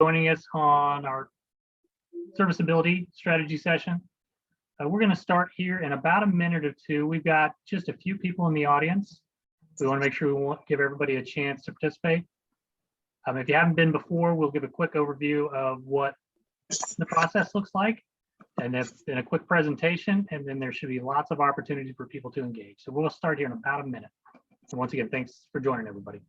Joining us on our serviceability strategy session. We're going to start here in about a minute or two. We've got just a few people in the audience. We want to make sure we want to give everybody a chance to participate. If you haven't been before, we'll give a quick overview of what the process looks like, and in a quick presentation, and then there should be lots of opportunity for people to engage. So we'll start here in about a minute. So once again, thanks for joining everybody.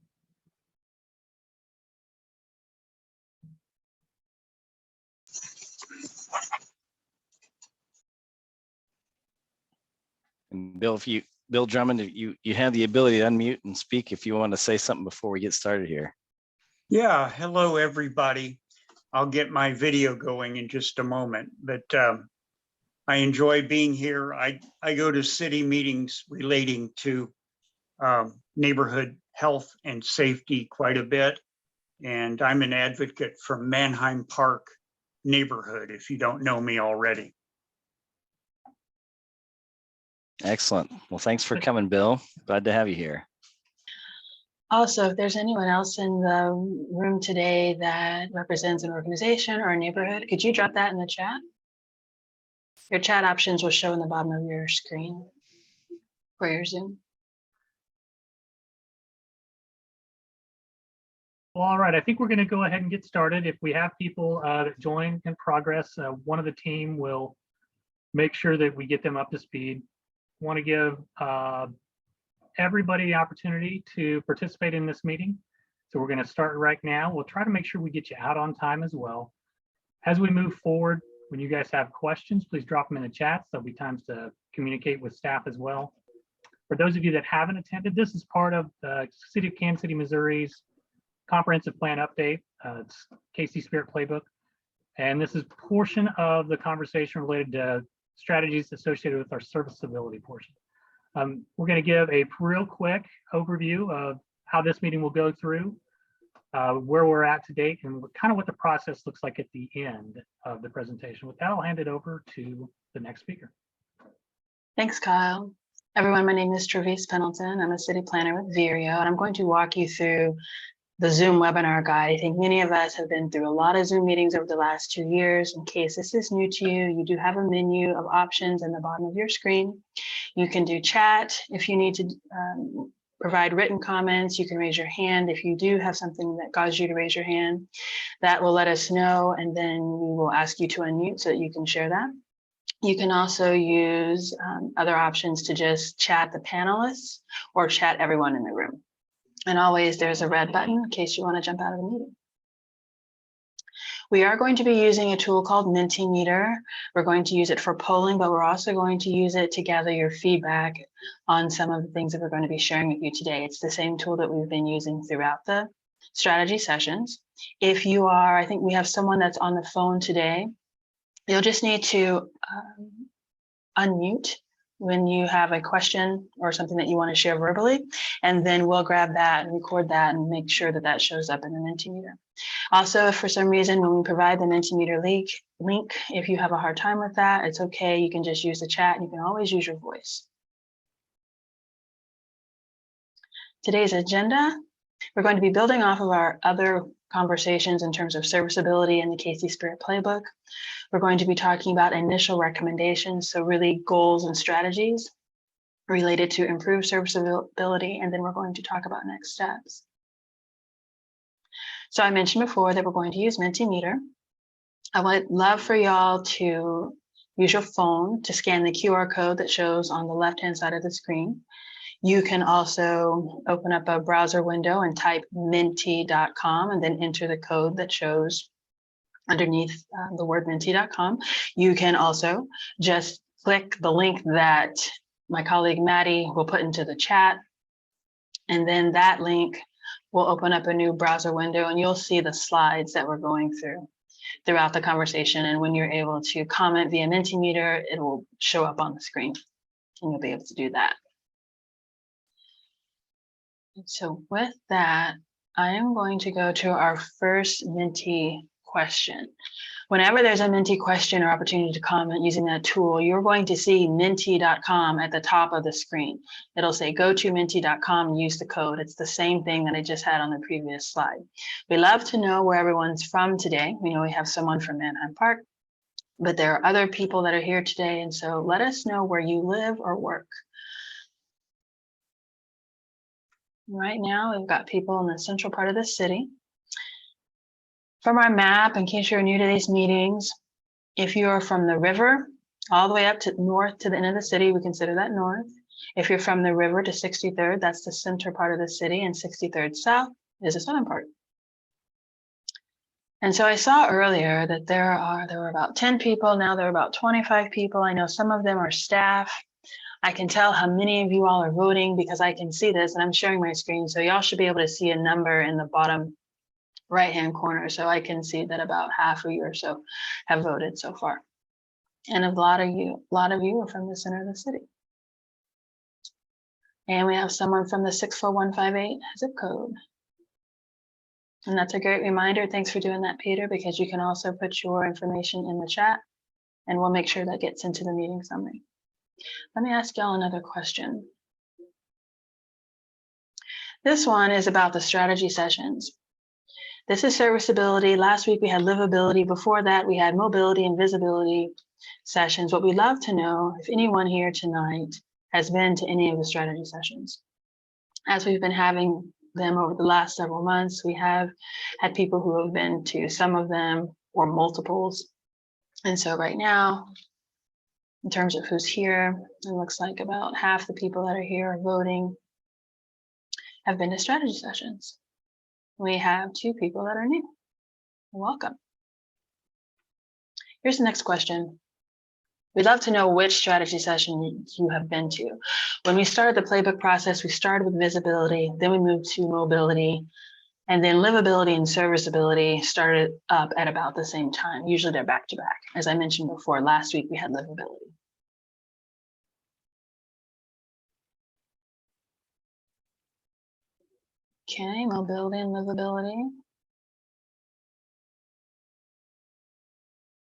And Bill Drummond, you have the ability to unmute and speak if you want to say something before we get started here. Yeah, hello everybody. I'll get my video going in just a moment, but I enjoy being here. I go to city meetings relating to neighborhood health and safety quite a bit, and I'm an advocate for Manheim Park neighborhood, if you don't know me already. Excellent. Well, thanks for coming, Bill. Glad to have you here. Also, if there's anyone else in the room today that represents an organization or a neighborhood, could you drop that in the chat? Your chat options will show in the bottom of your screen for your Zoom. Well, all right, I think we're going to go ahead and get started. If we have people that join in progress, one of the team will make sure that we get them up to speed. Want to give everybody the opportunity to participate in this meeting. So we're going to start right now. We'll try to make sure we get you out on time as well. As we move forward, when you guys have questions, please drop them in the chat. There'll be times to communicate with staff as well. For those of you that haven't attended, this is part of the City of Kansas City, Missouri's comprehensive plan update. It's KC Spirit Playbook. And this is a portion of the conversation related to strategies associated with our serviceability portion. We're going to give a real quick overview of how this meeting will go through, where we're at to date, and kind of what the process looks like at the end of the presentation. With that, I'll hand it over to the next speaker. Thanks, Kyle. Everyone, my name is Travis Pendleton. I'm a city planner with Vireo, and I'm going to walk you through the Zoom webinar guide. I think many of us have been through a lot of Zoom meetings over the last 2 years. In case this is new to you, you do have a menu of options in the bottom of your screen. You can do chat. If you need to provide written comments, you can raise your hand. If you do have something that causes you to raise your hand, that will let us know, and then we will ask you to unmute so that you can share that. You can also use other options to just chat the panelists or chat everyone in the room. And always there's a red button in case you want to jump out of the meeting. We are going to be using a tool called Mentimeter. We're going to use it for polling, but we're also going to use it to gather your feedback on some of the things that we're going to be sharing with you today. It's the same tool that we've been using throughout the strategy sessions. If you are, I think we have someone that's on the phone today. You'll just need to unmute when you have a question or something that you want to share verbally, and then we'll grab that and record that and make sure that that shows up in the Mentimeter. Also, if for some reason when we provide the Mentimeter link, if you have a hard time with that, it's okay. You can just use the chat, and you can always use your voice. Today's agenda, we're going to be building off of our other conversations in terms of serviceability in the KC Spirit Playbook. We're going to be talking about initial recommendations, so really goals and strategies related to improved serviceability, and then we're going to talk about next steps. So I mentioned before that we're going to use Mentimeter. I would love for y'all to use your phone to scan the QR code that shows on the left-hand side of the screen. You can also open up a browser window and type menti.com and then enter the code that shows underneath the word menti.com. You can also just click the link that my colleague Maddie will put into the chat, and then that link will open up a new browser window, and you'll see the slides that we're going throughout the conversation. And when you're able to comment via Mentimeter, it will show up on the screen, and you'll be able to do that. So with that, I am going to go to our first Menti question. Whenever there's a Menti question or opportunity to comment using that tool, you're going to see menti.com at the top of the screen. It'll say go to menti.com and use the code. It's the same thing that I just had on the previous slide. We love to know where everyone's from today. We know we have someone from Manheim Park, but there are other people that are here today. And so let us know where you live or work. Right now, we've got people in the central part of the city. From our map, in case you're new to these meetings, if you're from the river all the way up to north to the end of the city, we consider that north. If you're from the river to 63rd, that's the center part of the city, and 63rd South is the southern part. And so I saw earlier that there were about 10 people. Now there are about 25 people. I know some of them are staff. I can tell how many of you all are voting because I can see this, and I'm sharing my screen. So y'all should be able to see a number in the bottom right-hand corner. So I can see that about half of you or so have voted so far. And a lot of you are from the center of the city. And we have someone from the 64158 zip code. And that's a great reminder. Thanks for doing that, Peter, because you can also put your information in the chat and we'll make sure that gets into the meeting summary. Let me ask y'all another question. This one is about the strategy sessions. This is serviceability. Last week we had livability. Before that, we had mobility and visibility sessions. What we'd love to know, if anyone here tonight has been to any of the strategy sessions. As we've been having them over the last several months, we have had people who have been to some of them or multiples. And so right now, in terms of who's here, it looks like about half the people that are here are voting have been to strategy sessions. We have 2 people that are new. Welcome. Here's the next question. We'd love to know which strategy session you have been to. When we started the playbook process, we started with visibility, then we moved to mobility, and then livability and serviceability started up at about the same time. Usually they're back to back. As I mentioned before, last week we had livability. Okay, mobility and livability.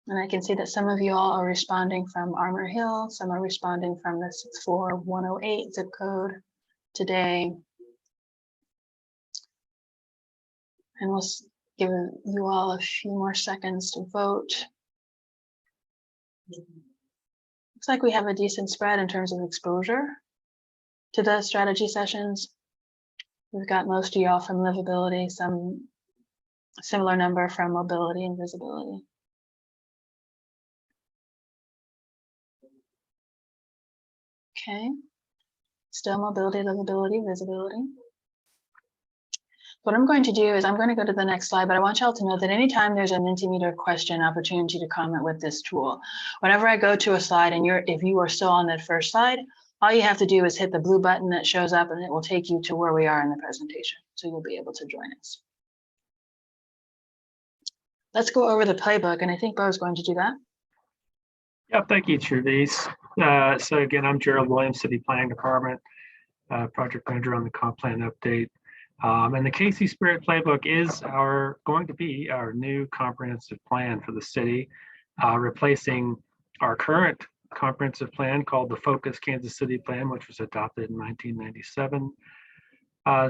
And I can see that some of you all are responding from Armor Hill, some are responding from the 64108 zip code today. And we'll give you all a few more seconds to vote. Looks like we have a decent spread in terms of exposure to the strategy sessions. We've got most of y'all from livability, some similar number from mobility and visibility. Okay, still mobility, livability, visibility. What I'm going to do is I'm going to go to the next slide, but I want y'all to know that anytime there's a Mentimeter question opportunity to comment with this tool, whenever I go to a slide and if you are still on that first slide, all you have to do is hit the blue button that shows up and it will take you to where we are in the presentation. So you'll be able to join us. Let's go over the playbook, and I think Bo's going to do that. Yeah, thank you, Therese. So again, I'm Gerald Williams, City Planning Department, project manager on the comp plan update. And the KC Spirit Playbook is going to be our new comprehensive plan for the city, replacing our current comprehensive plan called the Focus Kansas City Plan, which was adopted in 1997.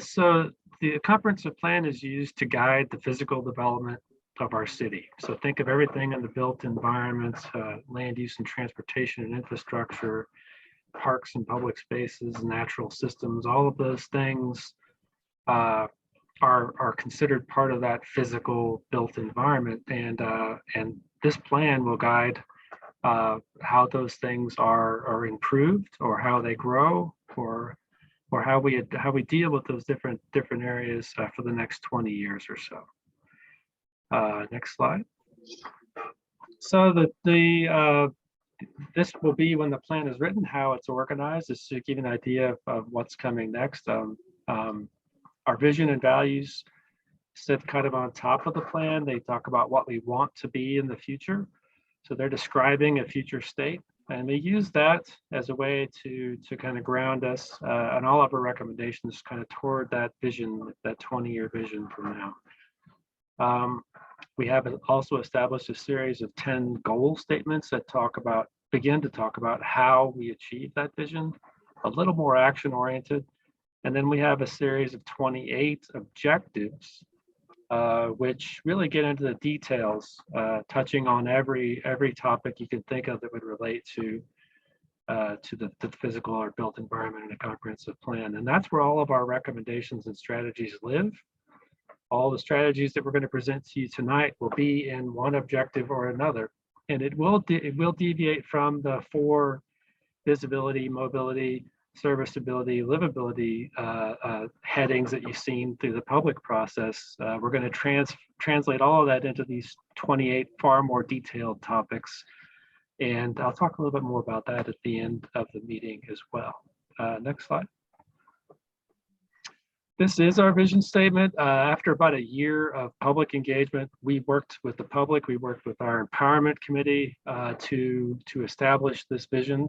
So the comprehensive plan is used to guide the physical development of our city. So think of everything in the built environments, land use and transportation and infrastructure, parks and public spaces, natural systems, all of those things are considered part of that physical built environment. And this plan will guide how those things are improved, or how they grow, or how we deal with those different areas for the next 20 years or so. Next slide. So this will be, when the plan is written, how it's organized, is to give you an idea of what's coming next. Our vision and values sit kind of on top of the plan. They talk about what we want to be in the future. So they're describing a future state, and we use that as a way to kind of ground us and all of our recommendations kind of toward that vision, that 20-year vision from now. We have also established a series of 10 goal statements that begin to talk about how we achieve that vision, a little more action oriented. And then we have a series of 28 objectives, which really get into the details, touching on every topic you can think of that would relate to the physical or built environment in a comprehensive plan. And that's where all of our recommendations and strategies live. All the strategies that we're going to present to you tonight will be in one objective or another. And it will deviate from the 4 visibility, mobility, serviceability, livability headings that you've seen through the public process. We're going to translate all of that into these 28 far more detailed topics. And I'll talk a little bit more about that at the end of the meeting as well. Next slide. This is our vision statement. After about a year of public engagement, we worked with the public, we worked with our empowerment committee to establish this vision.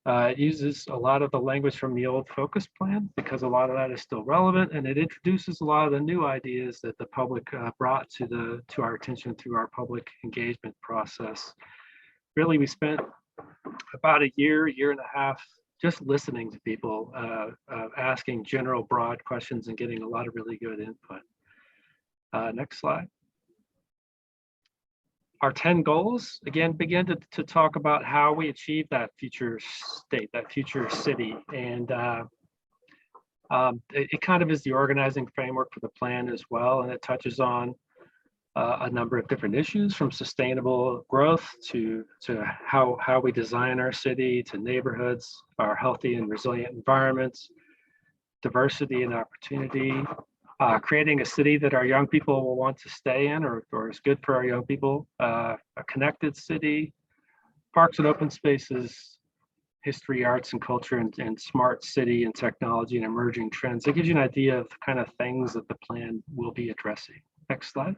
It uses a lot of the language from the old focus plan because a lot of that is still relevant, and it introduces a lot of the new ideas that the public brought to our attention through our public engagement process. Really, we spent about a year and a half just listening to people, asking general broad questions and getting a lot of really good input. Next slide. Our 10 goals, again, begin to talk about how we achieve that future state, that future city. And it kind of is the organizing framework for the plan as well. And it touches on a number of different issues, from sustainable growth to how we design our city, to neighborhoods, our healthy and resilient environments, diversity and opportunity, creating a city that our young people will want to stay in or is good for our young people, a connected city, parks and open spaces, history, arts and culture, and smart city and technology and emerging trends. It gives you an idea of the kind of things that the plan will be addressing. Next slide.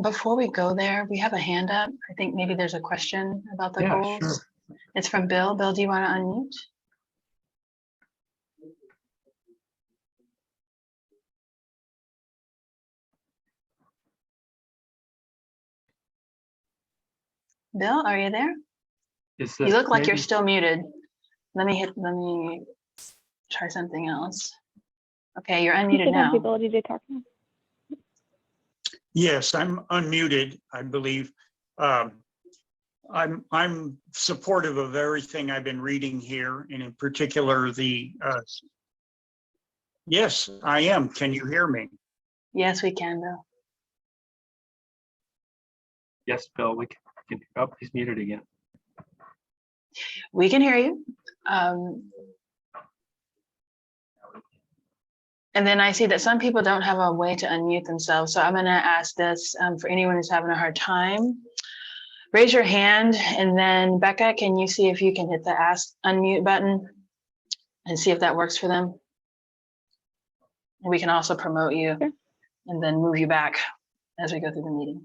Before we go there, we have a hand up. I think maybe there's a question about the goals. Sure. It's from Bill. Bill, do you want to unmute? Bill, are you there? You look like you're still muted. Let me try something else. Okay, you're unmuted now. The ability to talk now. Yes, I'm unmuted, I believe. I'm supportive of everything I've been reading here, and in particular the. Yes, I am. Can you hear me? Yes, we can, Bill. Yes, Bill, we can. Oh, he's muted again. We can hear you. And then I see that some people don't have a way to unmute themselves. So I'm going to ask this for anyone who's having a hard time. Raise your hand, and then Becca, can you see if you can hit the unmute button and see if that works for them? And we can also promote you and then move you back as we go through the meeting.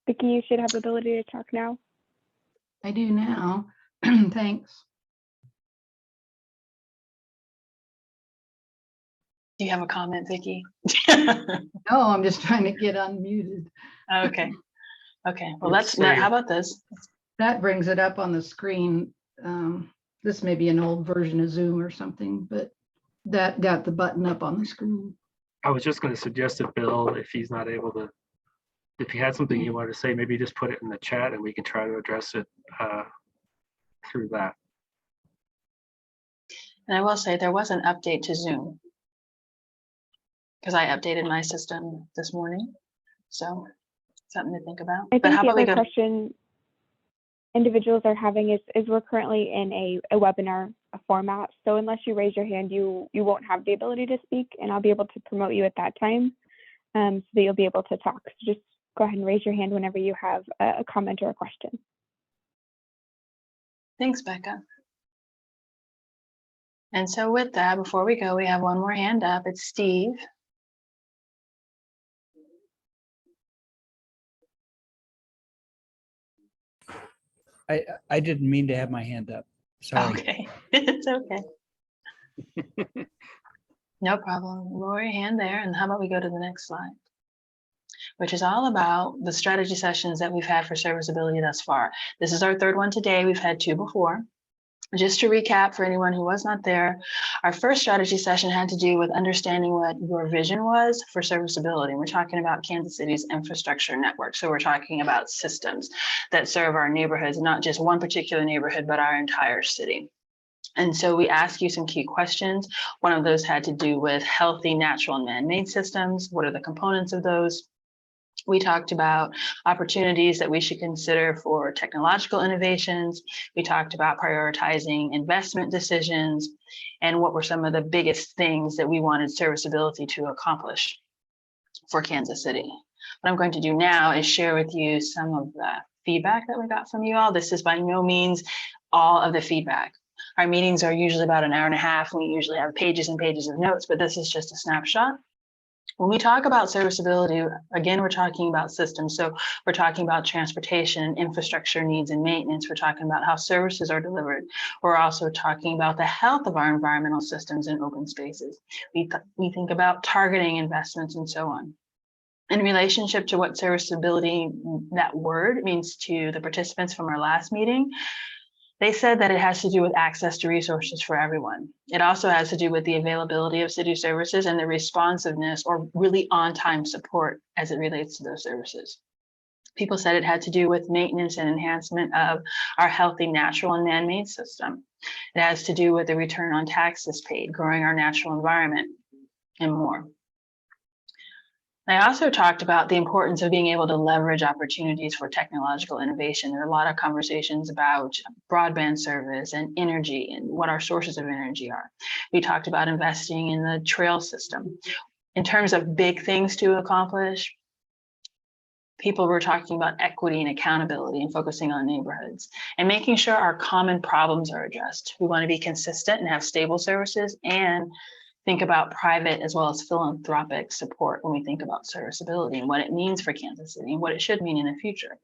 Vicki, you should have the ability to talk now. I do now. Thanks. Do you have a comment, Vicki? No, I'm just trying to get unmuted. Okay. Okay. Well, how about this? That brings it up on the screen. This may be an old version of Zoom or something, but that got the button up on the screen. I was just going to suggest that Bill, if he's not able to, if he had something you wanted to say, maybe just put it in the chat and we can try to address it through that. And I will say there was an update to Zoom because I updated my system this morning. So something to think about. I think the other question individuals are having is we're currently in a webinar format. So unless you raise your hand, you won't have the ability to speak, and I'll be able to promote you at that time so that you'll be able to talk. So just go ahead and raise your hand whenever you have a comment or a question. Thanks, Becca. And so with that, before we go, we have one more hand up. It's Steve. I didn't mean to have my hand up. Sorry. Okay, it's okay. No problem. Lower your hand there. And how about we go to the next slide, which is all about the strategy sessions that we've had for serviceability thus far. This is our third one today. We've had 2 before. Just to recap for anyone who was not there, our first strategy session had to do with understanding what your vision was for serviceability. We're talking about Kansas City's infrastructure network. So we're talking about systems that serve our neighborhoods, not just one particular neighborhood, but our entire city. And so we asked you some key questions. One of those had to do with healthy, natural, and man-made systems. What are the components of those? We talked about opportunities that we should consider for technological innovations. We talked about prioritizing investment decisions and what were some of the biggest things that we wanted serviceability to accomplish for Kansas City. What I'm going to do now is share with you some of the feedback that we got from you all. This is by no means all of the feedback. Our meetings are usually about an hour and a half. We usually have pages and pages of notes, but this is just a snapshot. When we talk about serviceability, again, we're talking about systems. So we're talking about transportation, infrastructure needs and maintenance. We're talking about how services are delivered. We're also talking about the health of our environmental systems and open spaces. We think about targeting investments and so on. In relationship to what serviceability, that word, means to the participants from our last meeting, they said that it has to do with access to resources for everyone. It also has to do with the availability of city services and the responsiveness or really on-time support as it relates to those services. People said it had to do with maintenance and enhancement of our healthy natural and man-made system. It has to do with the return on taxes paid, growing our natural environment, and more. I also talked about the importance of being able to leverage opportunities for technological innovation. There are a lot of conversations about broadband service and energy and what our sources of energy are. We talked about investing in the trail system. In terms of big things to accomplish, people were talking about equity and accountability and focusing on neighborhoods and making sure our common problems are addressed. We want to be consistent and have stable services and think about private as well as philanthropic support when we think about serviceability and what it means for Kansas City and what it should mean in the future.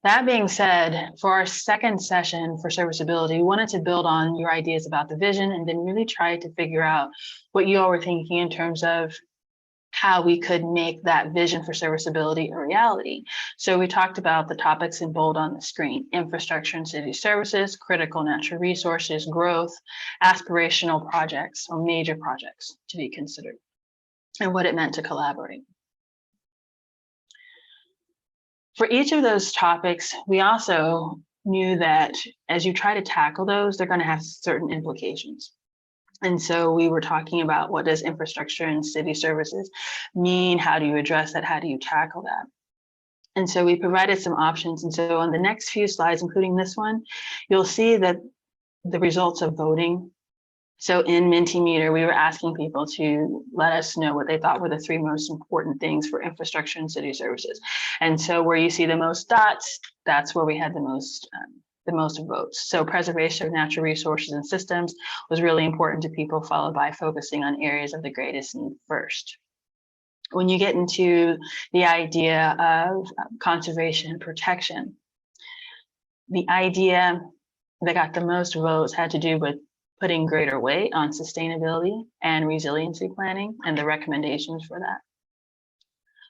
That being said, for our second session for serviceability, we wanted to build on your ideas about the vision and then really try to figure out what you all were thinking in terms of how we could make that vision for serviceability a reality. So we talked about the topics in bold on the screen: infrastructure and city services, critical natural resources, growth, aspirational projects or major projects to be considered, and what it meant to collaborate. For each of those topics, we also knew that as you try to tackle those, they're going to have certain implications. And so we were talking about, what does infrastructure and city services mean? How do you address that? How do you tackle that? And so we provided some options. And so on the next few slides, including this one, you'll see that the results of voting. So in Mentimeter, we were asking people to let us know what they thought were the 3 most important things for infrastructure and city services. And so where you see the most dots, that's where we had the most votes. So preservation of natural resources and systems was really important to people, followed by focusing on areas of the greatest need first. When you get into the idea of conservation and protection, the idea that got the most votes had to do with putting greater weight on sustainability and resiliency planning and the recommendations for that.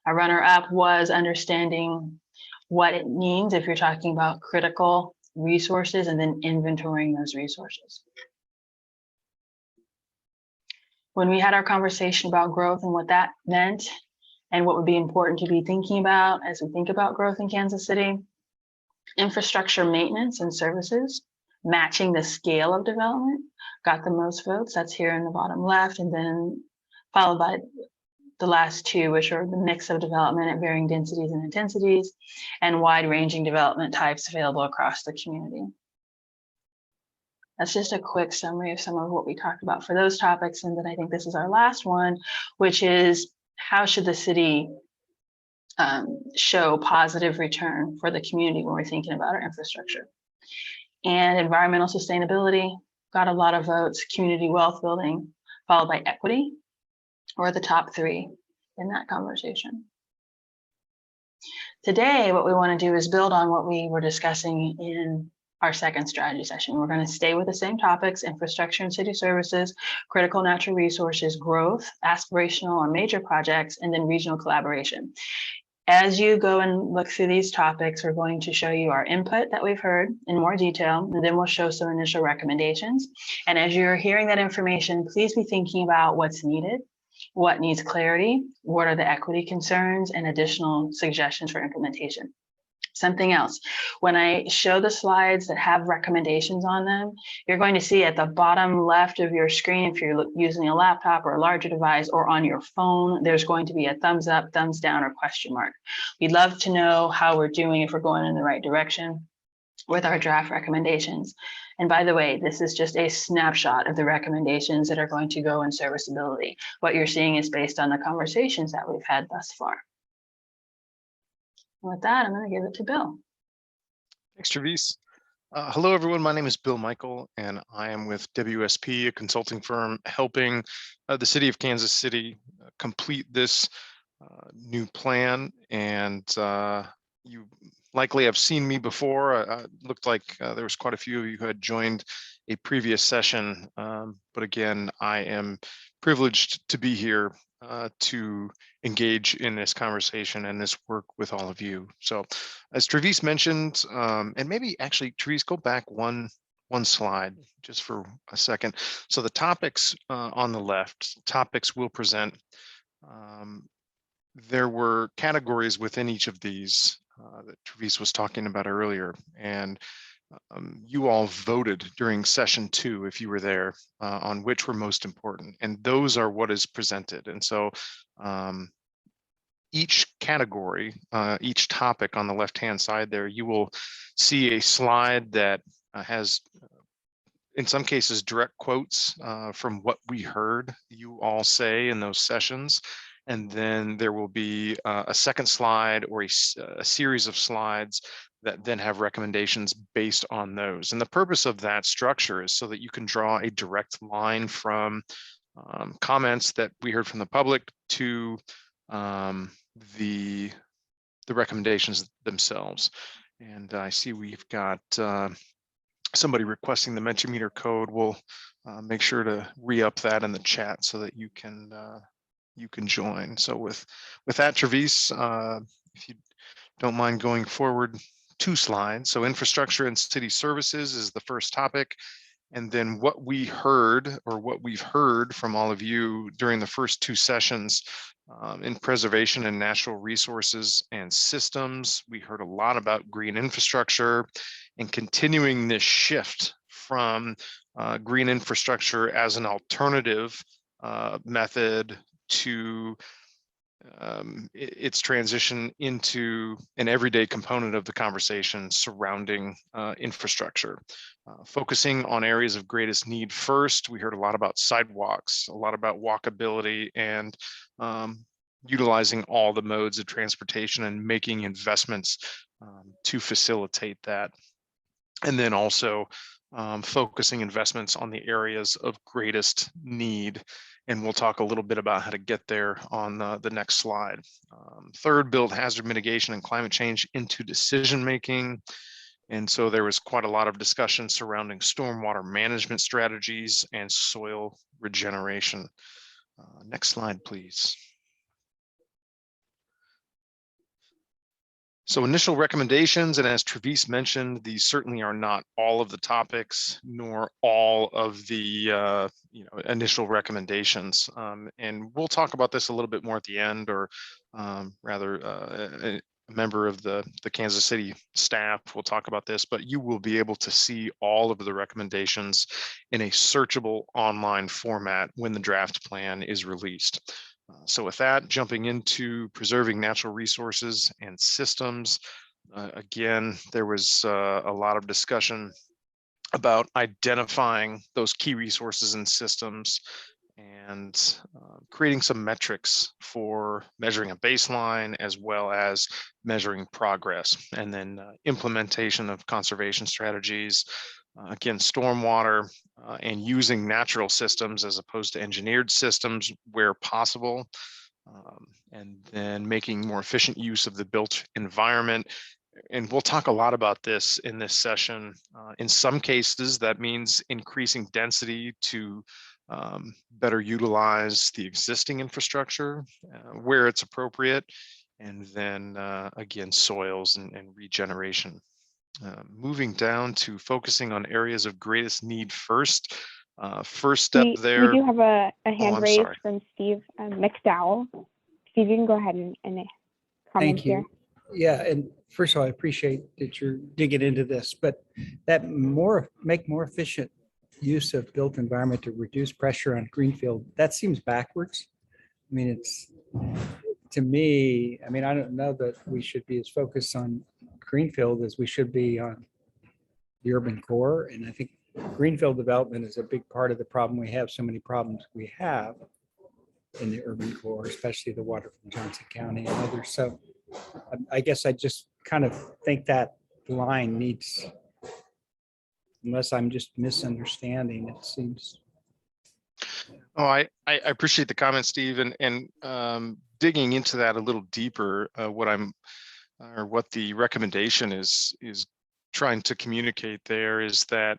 A runner-up was understanding what it means if you're talking about critical resources and then inventorying those resources. When we had our conversation about growth and what that meant and what would be important to be thinking about as we think about growth in Kansas City, infrastructure maintenance and services, matching the scale of development, got the most votes. That's here in the bottom left, and then followed by the last 2, which are the mix of development at varying densities and intensities and wide-ranging development types available across the community. That's just a quick summary of some of what we talked about for those topics. And then I think this is our last one, which is how should the city show positive return for the community when we're thinking about our infrastructure. And environmental sustainability got a lot of votes, community wealth building, followed by equity, or the top 3 in that conversation. Today, what we want to do is build on what we were discussing in our second strategy session. We're going to stay with the same topics: infrastructure and city services, critical natural resources, growth, aspirational or major projects, and then regional collaboration. As you go and look through these topics, we're going to show you our input that we've heard in more detail, and then we'll show some initial recommendations. And as you're hearing that information, please be thinking about what's needed, what needs clarity, what are the equity concerns, and additional suggestions for implementation. Something else, when I show the slides that have recommendations on them, you're going to see at the bottom left of your screen, if you're using a laptop or a larger device or on your phone, there's going to be a thumbs up, thumbs down, or question mark. We'd love to know how we're doing, if we're going in the right direction with our draft recommendations. And by the way, this is just a snapshot of the recommendations that are going to go in serviceability. What you're seeing is based on the conversations that we've had thus far. With that, I'm going to give it to Bill. Thanks, Travis. Hello, everyone. My name is Bill Michael, and I am with WSP, a consulting firm helping the city of Kansas City complete this new plan. And you likely have seen me before. It looked like there was quite a few of you who had joined a previous session. But again, I am privileged to be here to engage in this conversation and this work with all of you. So as Travis mentioned, and maybe actually Travis, go back one slide just for a second. So the topics on the left, topics we'll present, there were categories within each of these that Travis was talking about earlier. And you all voted during session 2, if you were there, on which were most important, and those are what is presented. And so each category, each topic on the left-hand side there, you will see a slide that has, in some cases, direct quotes from what we heard you all say in those sessions. And then there will be a second slide or a series of slides that then have recommendations based on those. And the purpose of that structure is so that you can draw a direct line from comments that we heard from the public to the recommendations themselves. And I see we've got somebody requesting the Mentimeter code. We'll make sure to re-up that in the chat so that you can join. So with that, Travis, if you don't mind going forward 2 slides. So infrastructure and city services is the first topic. And then what we heard, or what we've heard from all of you during the first 2 sessions in preservation and natural resources and systems. We heard a lot about green infrastructure and continuing this shift from green infrastructure as an alternative method to its transition into an everyday component of the conversation surrounding infrastructure. Focusing on areas of greatest need first, we heard a lot about sidewalks, a lot about walkability, and utilizing all the modes of transportation and making investments to facilitate that. And then also focusing investments on the areas of greatest need. And we'll talk a little bit about how to get there on the next slide. Third, build hazard mitigation and climate change into decision-making. And so there was quite a lot of discussion surrounding stormwater management strategies and soil regeneration. Next slide, please. So initial recommendations, and as Travis mentioned, these certainly are not all of the topics, nor all of the initial recommendations. And we'll talk about this a little bit more at the end, or rather a member of the Kansas City staff will talk about this, but you will be able to see all of the recommendations in a searchable online format when the draft plan is released. So with that, jumping into preserving natural resources and systems, again, there was a lot of discussion about identifying those key resources and systems and creating some metrics for measuring a baseline as well as measuring progress, and then implementation of conservation strategies. Again, stormwater and using natural systems as opposed to engineered systems where possible, and then making more efficient use of the built environment, and we'll talk a lot about this in this session. In some cases, that means increasing density to better utilize the existing infrastructure where it's appropriate. And then again, soils and regeneration. Moving down to focusing on areas of greatest need first. First step there. We do have a hand I'm raised sorry. from Steve McDowell. Steve, you can go ahead and comment Thank here. you. Yeah, and first of all, I appreciate that you're digging into this, but that make more efficient use of built environment to reduce pressure on greenfield, that seems backwards. I mean, it's, to me, I mean, I don't know that we should be as focused on greenfield as we should be on the urban core. And I think greenfield development is a big part of the problem. We have so many problems we have in the urban core, especially the water from Johnson County and others. So I guess I just kind of think that line needs, unless I'm just misunderstanding, it seems. Oh, I appreciate the comment, Steve, and digging into that a little deeper. What the recommendation is trying to communicate there is that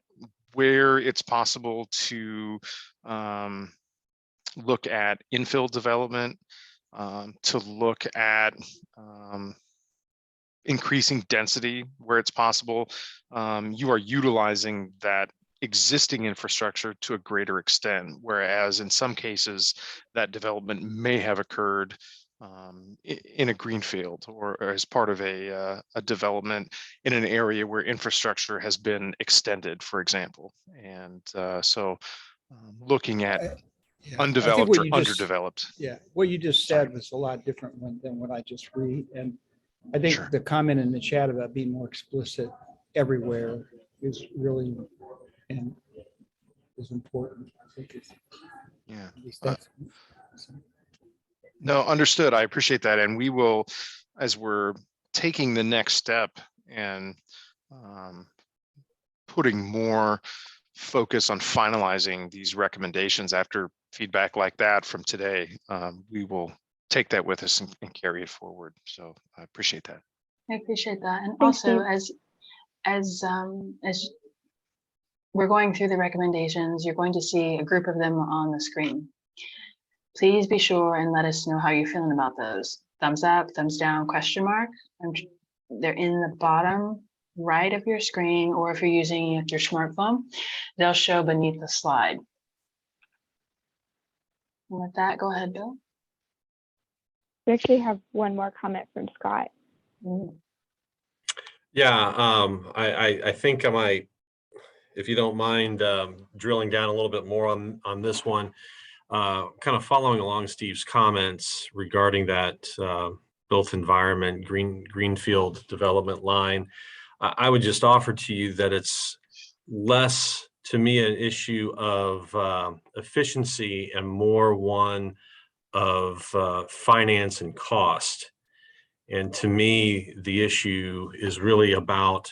where it's possible to look at infill development, to look at increasing density where it's possible, you are utilizing that existing infrastructure to a greater extent, whereas in some cases that development may have occurred in a greenfield or as part of a development in an area where infrastructure has been extended, for example. And so looking at Yeah, undeveloped or underdeveloped. Yeah, what you just said was a lot different than what I just read. And I think the comment in the chat about being more explicit everywhere is really, and is important. I think it's, Yeah. at least that's. No, understood. I appreciate that. And we will, as we're taking the next step and putting more focus on finalizing these recommendations after feedback like that from today, we will take that with us and carry it forward. So I appreciate that. I appreciate that. And Thanks, also, Steve. as we're going through the recommendations, you're going to see a group of them on the screen. Please be sure and let us know how you're feeling about those. Thumbs up, thumbs down, question mark. They're in the bottom right of your screen, or if you're using your smartphone, they'll show beneath the slide. And with that, go ahead, Bill. We actually have one more comment from Scott. Yeah, I think I might, if you don't mind, drilling down a little bit more on this one, kind of following along Steve's comments regarding that built environment, greenfield development line. I would just offer to you that it's less, to me, an issue of efficiency and more one of finance and cost. And to me, the issue is really about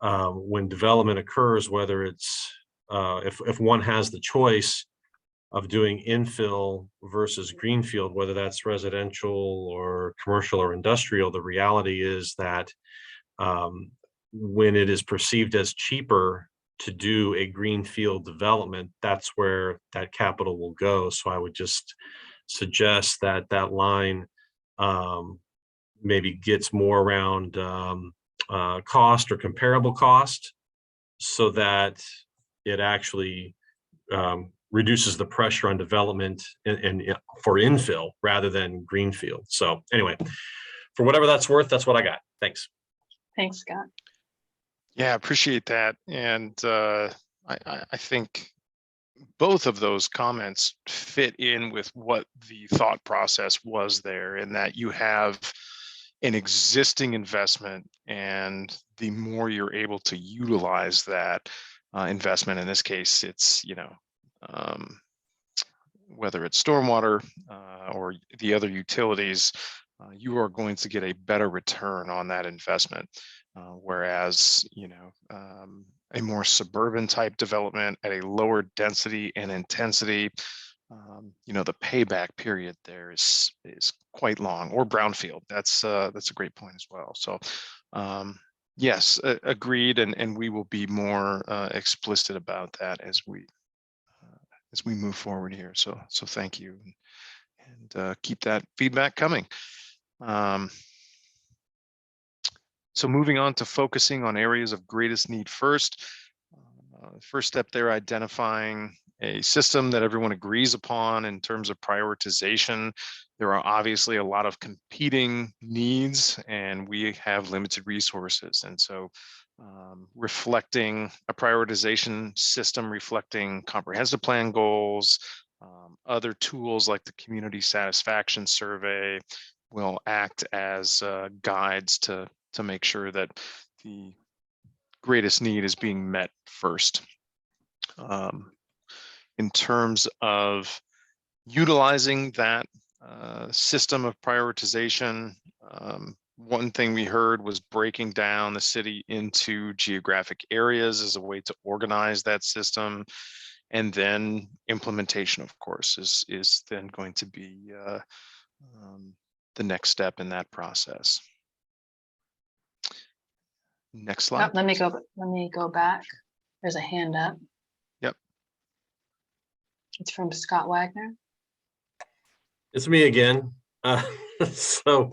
when development occurs, whether it's if one has the choice of doing infill versus greenfield, whether that's residential or commercial or industrial, the reality is that when it is perceived as cheaper to do a greenfield development, that's where that capital will go. So I would just suggest that that line maybe gets more around cost or comparable cost, so that it actually reduces the pressure on development and for infill rather than greenfield. So anyway, for whatever that's worth, that's what I got. Thanks. Thanks, Scott. Yeah, appreciate that. And I think both of those comments fit in with what the thought process was there, in that you have an existing investment, and the more you're able to utilize that investment, in this case, it's, whether it's stormwater or the other utilities, you are going to get a better return on that investment. Whereas, a more suburban type development at a lower density and intensity the payback period there is quite long, or brownfield. That's a great point as well. So yes, agreed, and we will be more explicit about that as we move forward here. So thank you, and keep that feedback coming. So moving on to focusing on areas of greatest need first. First step there, identifying a system that everyone agrees upon in terms of prioritization. There are obviously a lot of competing needs, and we have limited resources. And so reflecting a prioritization system, reflecting comprehensive plan goals, other tools like the community satisfaction survey will act as guides to make sure that the greatest need is being met first. In terms of utilizing that system of prioritization, one thing we heard was breaking down the city into geographic areas as a way to organize that system. And then implementation, of course, is then going to be the next step in that process. Next slide. Let me go back. There's a hand up. Yep. It's from Scott Wagner. It's me again. So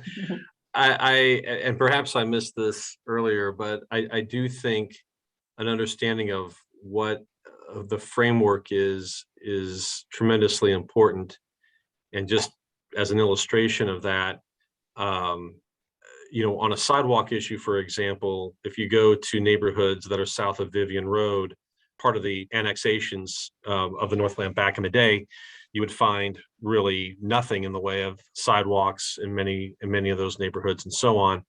and perhaps I missed this earlier, but I do think an understanding of what the framework is tremendously important. And just as an illustration of that, on a sidewalk issue, for example, if you go to neighborhoods that are south of Vivian Road, part of the annexations of the Northland back in the day, you would find really nothing in the way of sidewalks in many of those neighborhoods and so on.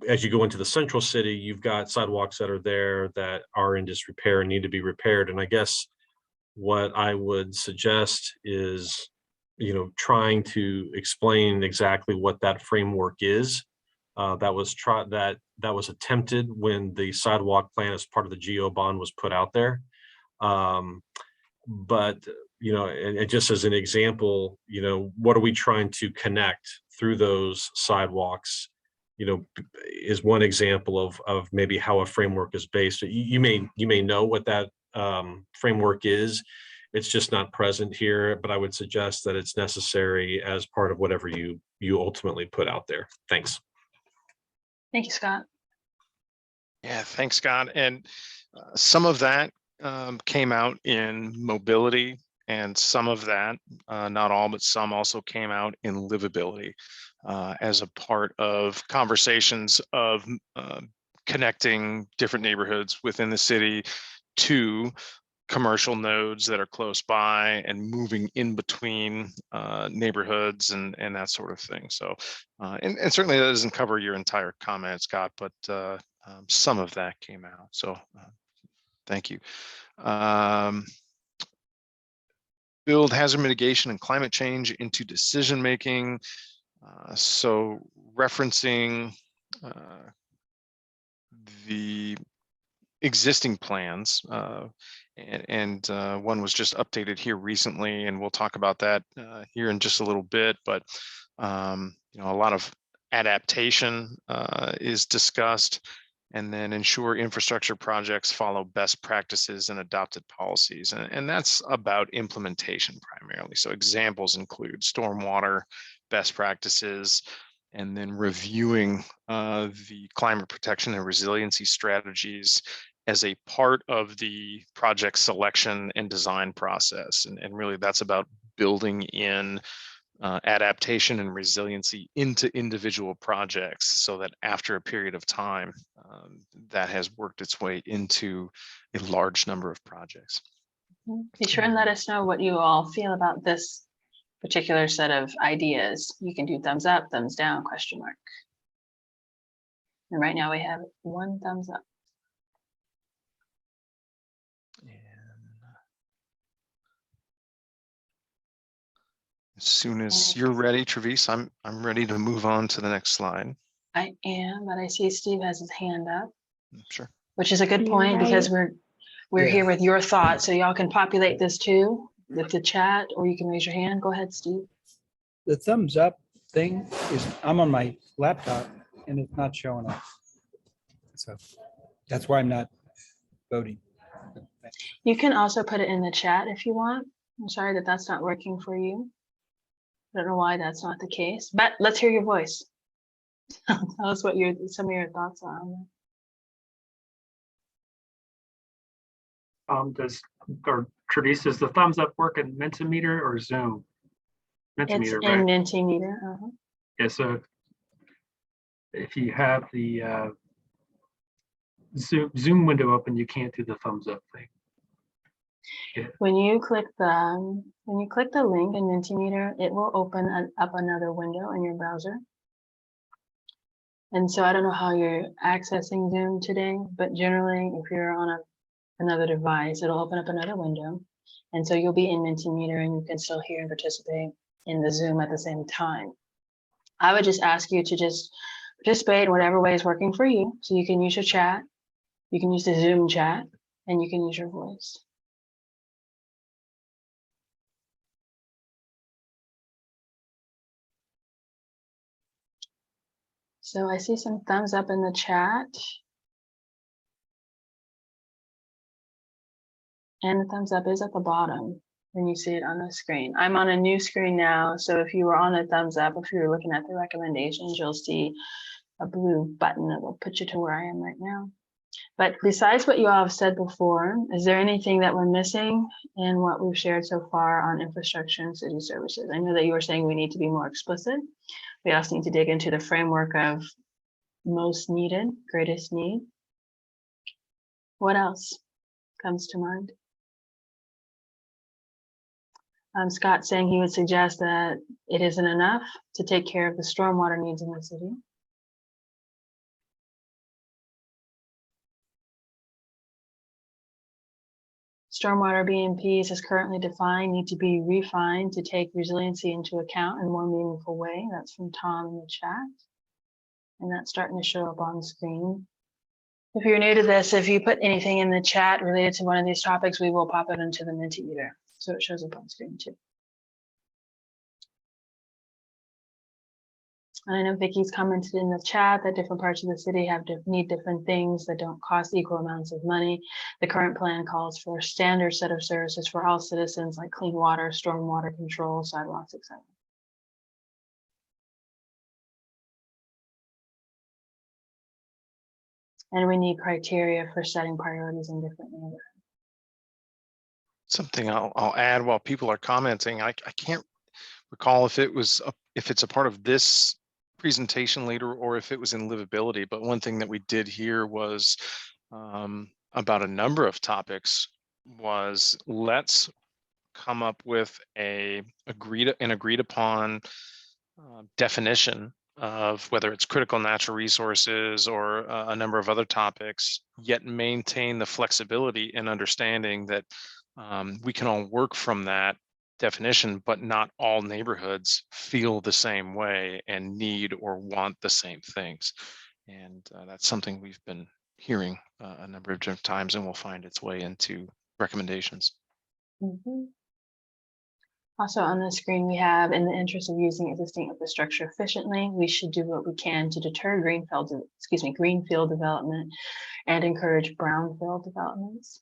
As you go into the central city, you've got sidewalks that are there that are in disrepair and need to be repaired. And I guess what I would suggest is, trying to explain exactly what that framework is. That was attempted when the sidewalk plan as part of the GO bond was put out there. But and just as an example, what are we trying to connect through those sidewalks? Is one example of maybe how a framework is based. You may know what that framework is. It's just not present here, but I would suggest that it's necessary as part of whatever you ultimately put out there. Thanks. Thank you, Scott. Yeah, thanks, Scott. And some of that came out in mobility, and some of that, not all, but some also came out in livability as a part of conversations of connecting different neighborhoods within the city to commercial nodes that are close by and moving in between neighborhoods and that sort of thing. So, and certainly that doesn't cover your entire comment, Scott, but some of that came out. So thank you. Build hazard mitigation and climate change into decision-making. So referencing the existing plans, and one was just updated here recently, and we'll talk about that here in just a little bit. But a lot of adaptation is discussed, and then ensure infrastructure projects follow best practices and adopted policies, and that's about implementation primarily. So examples include stormwater best practices, and then reviewing the climate protection and resiliency strategies as a part of the project selection and design process. And really that's about building in adaptation and resiliency into individual projects, so that after a period of time, that has worked its way into a large number of projects. Be sure and let us know what you all feel about this particular set of ideas. You can do thumbs up, thumbs down, question mark. And right now we have one thumbs up. As soon as you're ready, Travis, I'm ready to move on to the next slide. I am, but I see Steve has his hand up. Sure. Which is a good point, because we're here with your thoughts, so y'all can populate this too. with the chat, or you can raise your hand. Go ahead, Steve. The thumbs up thing is, I'm on my laptop and it's not showing up. So that's why I'm not voting. You can also put it in the chat if you want. I'm sorry that that's not working for you. I don't know why that's not the case, but let's hear your voice. Tell us what some of your thoughts are on that. Does the thumbs up work in Mentimeter or Zoom? It's Mentimeter, in right? Mentimeter. Yeah, so if you have the Zoom window open, you can't do the thumbs up thing. Yeah. When you click the link in Mentimeter, it will open up another window in your browser. And so I don't know how you're accessing Zoom today, but generally, if you're on another device, it'll open up another window. And so you'll be in Mentimeter and you can still hear and participate in the Zoom at the same time. I would just ask you to just participate in whatever way is working for you. So you can use your chat, you can use the Zoom chat, and you can use your voice. So I see some thumbs up in the chat. And the thumbs up is at the bottom when you see it on the screen. I'm on a new screen now, so if you were on a thumbs up, if you were looking at the recommendations, you'll see a blue button that will put you to where I am right now. But besides what you all have said before, is there anything that we're missing in what we've shared so far on infrastructure and city services? I know that you were saying we need to be more explicit. We also need to dig into the framework of most needed, greatest need. What else comes to mind? Scott saying he would suggest that it isn't enough to take care of the stormwater needs in the city. Stormwater BMPs as currently defined need to be refined to take resiliency into account in a more meaningful way. That's from Tom in the chat. And that's starting to show up on screen. If you're new to this, if you put anything in the chat related to one of these topics, we will pop it into the Mentimeter. So it shows up on screen too. I know Vicky's commented in the chat that different parts of the city need different things that don't cost equal amounts of money. The current plan calls for a standard set of services for all citizens, like clean water, stormwater control, sidewalks, etc. And we need criteria for setting priorities in different neighborhoods. Something I'll add while people are commenting, I can't recall if it's a part of this presentation later or if it was in livability, but one thing that we did here was about a number of topics was let's come up with an agreed upon definition of whether it's critical natural resources or a number of other topics, yet maintain the flexibility and understanding that we can all work from that definition, but not all neighborhoods feel the same way and need or want the same things. And that's something we've been hearing a number of different times and will find its way into recommendations. Mm-hmm. Also on the screen, we have, in the interest of using existing infrastructure efficiently, we should do what we can to deter greenfield development and encourage brownfield developments.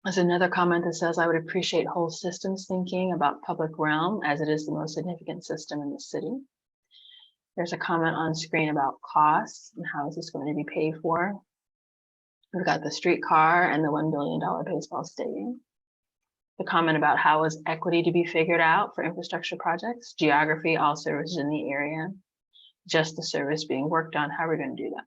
There's another comment that says, I would appreciate whole systems thinking about public realm as it is the most significant system in the city. There's a comment on screen about costs and how is this going to be paid for. We've got the streetcar and the $1 billion baseball stadium. The comment about how is equity to be figured out for infrastructure projects, geography, all services in the area, just the service being worked on, how are we going to do that?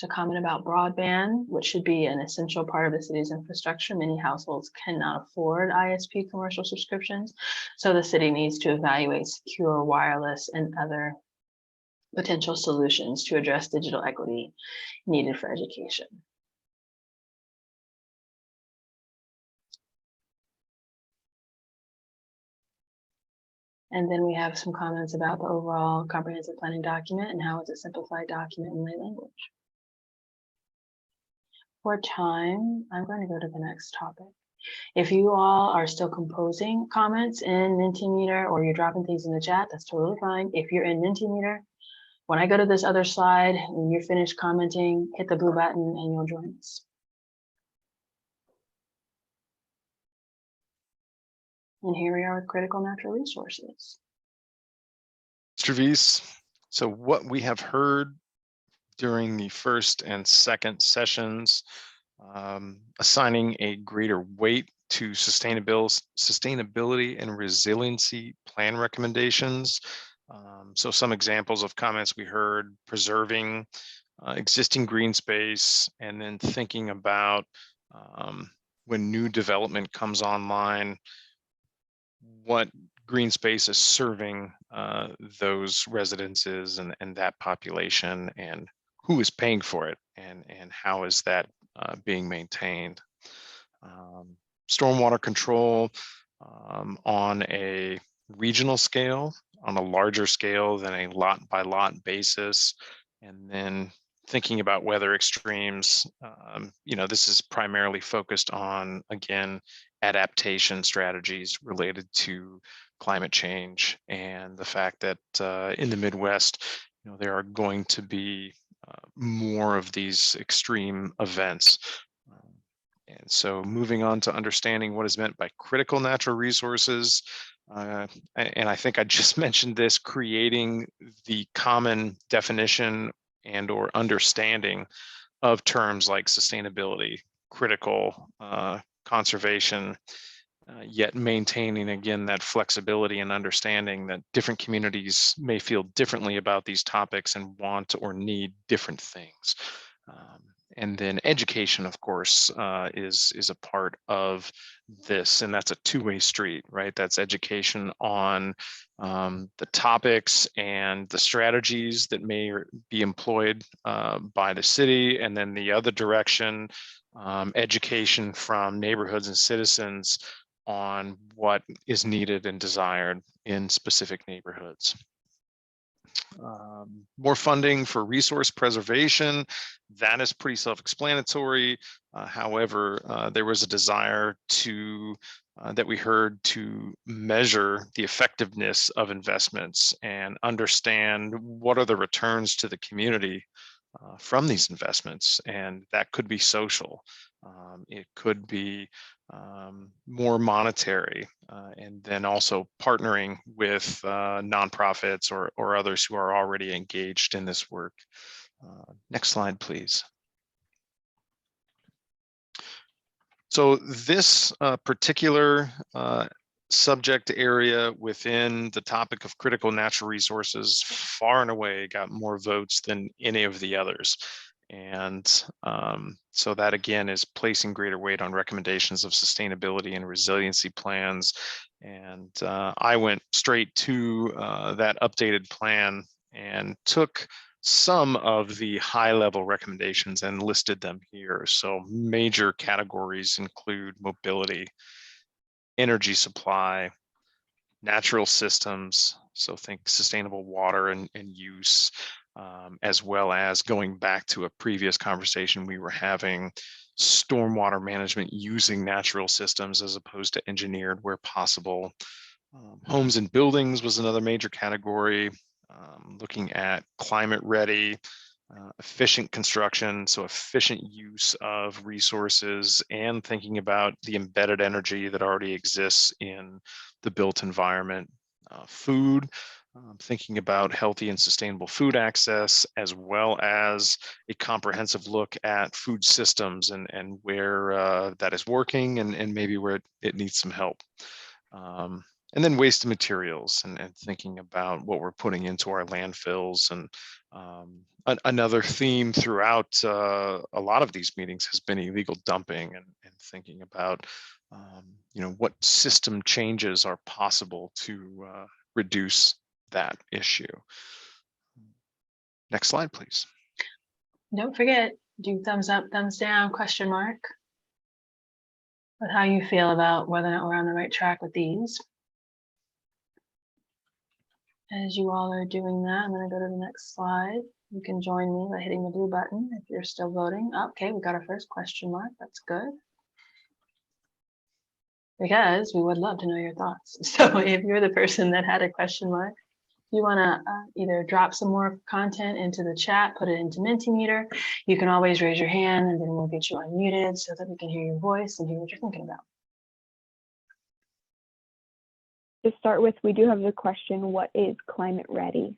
There's a comment about broadband, which should be an essential part of the city's infrastructure. Many households cannot afford ISP commercial subscriptions, so the city needs to evaluate secure wireless and other potential solutions to address digital equity needed for education. And then we have some comments about the overall comprehensive planning document and how it's a simplified document in lay language. For time, I'm going to go to the next topic. If you all are still composing comments in Mentimeter or you're dropping things in the chat, that's totally fine. If you're in Mentimeter, when I go to this other slide and you're finished commenting, hit the blue button and you'll join us. And here we are with critical natural resources. Mr. Vies, so what we have heard during the first and second sessions, assigning a greater weight to sustainability and resiliency plan recommendations. So some examples of comments we heard: preserving existing green space, and then thinking about when new development comes online, what green space is serving those residences and that population, and who is paying for it, and how is that being maintained. Stormwater control on a regional scale, on a larger scale than a lot by lot basis, and then thinking about weather extremes. This is primarily focused on, again, adaptation strategies related to climate change and the fact that in the Midwest, there are going to be more of these extreme events. And so moving on to understanding what is meant by critical natural resources. And I think I just mentioned this, creating the common definition and or understanding of terms like sustainability, critical, conservation, yet maintaining, again, that flexibility and understanding that different communities may feel differently about these topics and want or need different things. And then education, of course, is a part of this, and that's a two-way street, right? That's education on the topics and the strategies that may be employed by the city, and then the other direction, education from neighborhoods and citizens on what is needed and desired in specific neighborhoods. More funding for resource preservation, that is pretty self-explanatory. However, there was a desire to that we heard to measure the effectiveness of investments and understand what are the returns to the community from these investments, and that could be social. It could be more monetary, and then also partnering with nonprofits or others who are already engaged in this work. Next slide, please. So this particular subject area within the topic of critical natural resources far and away got more votes than any of the others. And so that, again, is placing greater weight on recommendations of sustainability and resiliency plans. And I went straight to that updated plan and took some of the high-level recommendations and listed them here. So major categories include mobility, energy supply, natural systems, so think sustainable water and use, as well as, going back to a previous conversation we were having, stormwater management using natural systems as opposed to engineered where possible. Homes and buildings was another major category, looking at climate ready, efficient construction, so efficient use of resources, and thinking about the embedded energy that already exists in the built environment. Food, thinking about healthy and sustainable food access, as well as a comprehensive look at food systems and where that is working and maybe where it needs some help. And then waste and materials, and thinking about what we're putting into our landfills. And another theme throughout a lot of these meetings has been illegal dumping, and thinking about what system changes are possible to reduce that issue. Next slide, please. Don't forget, do thumbs up, thumbs down, question mark, with how you feel about whether or not we're on the right track with these. As you all are doing that, I'm going to go to the next slide. You can join me by hitting the blue button if you're still voting. Okay, we got our first question mark. That's good. because we would love to know your thoughts. So if you're the person that had a question mark, you want to either drop some more content into the chat, put it into Mentimeter, you can always raise your hand and then we'll get you unmuted so that we can hear your voice and hear what you're thinking about. To start with, we do have the question, what is climate ready?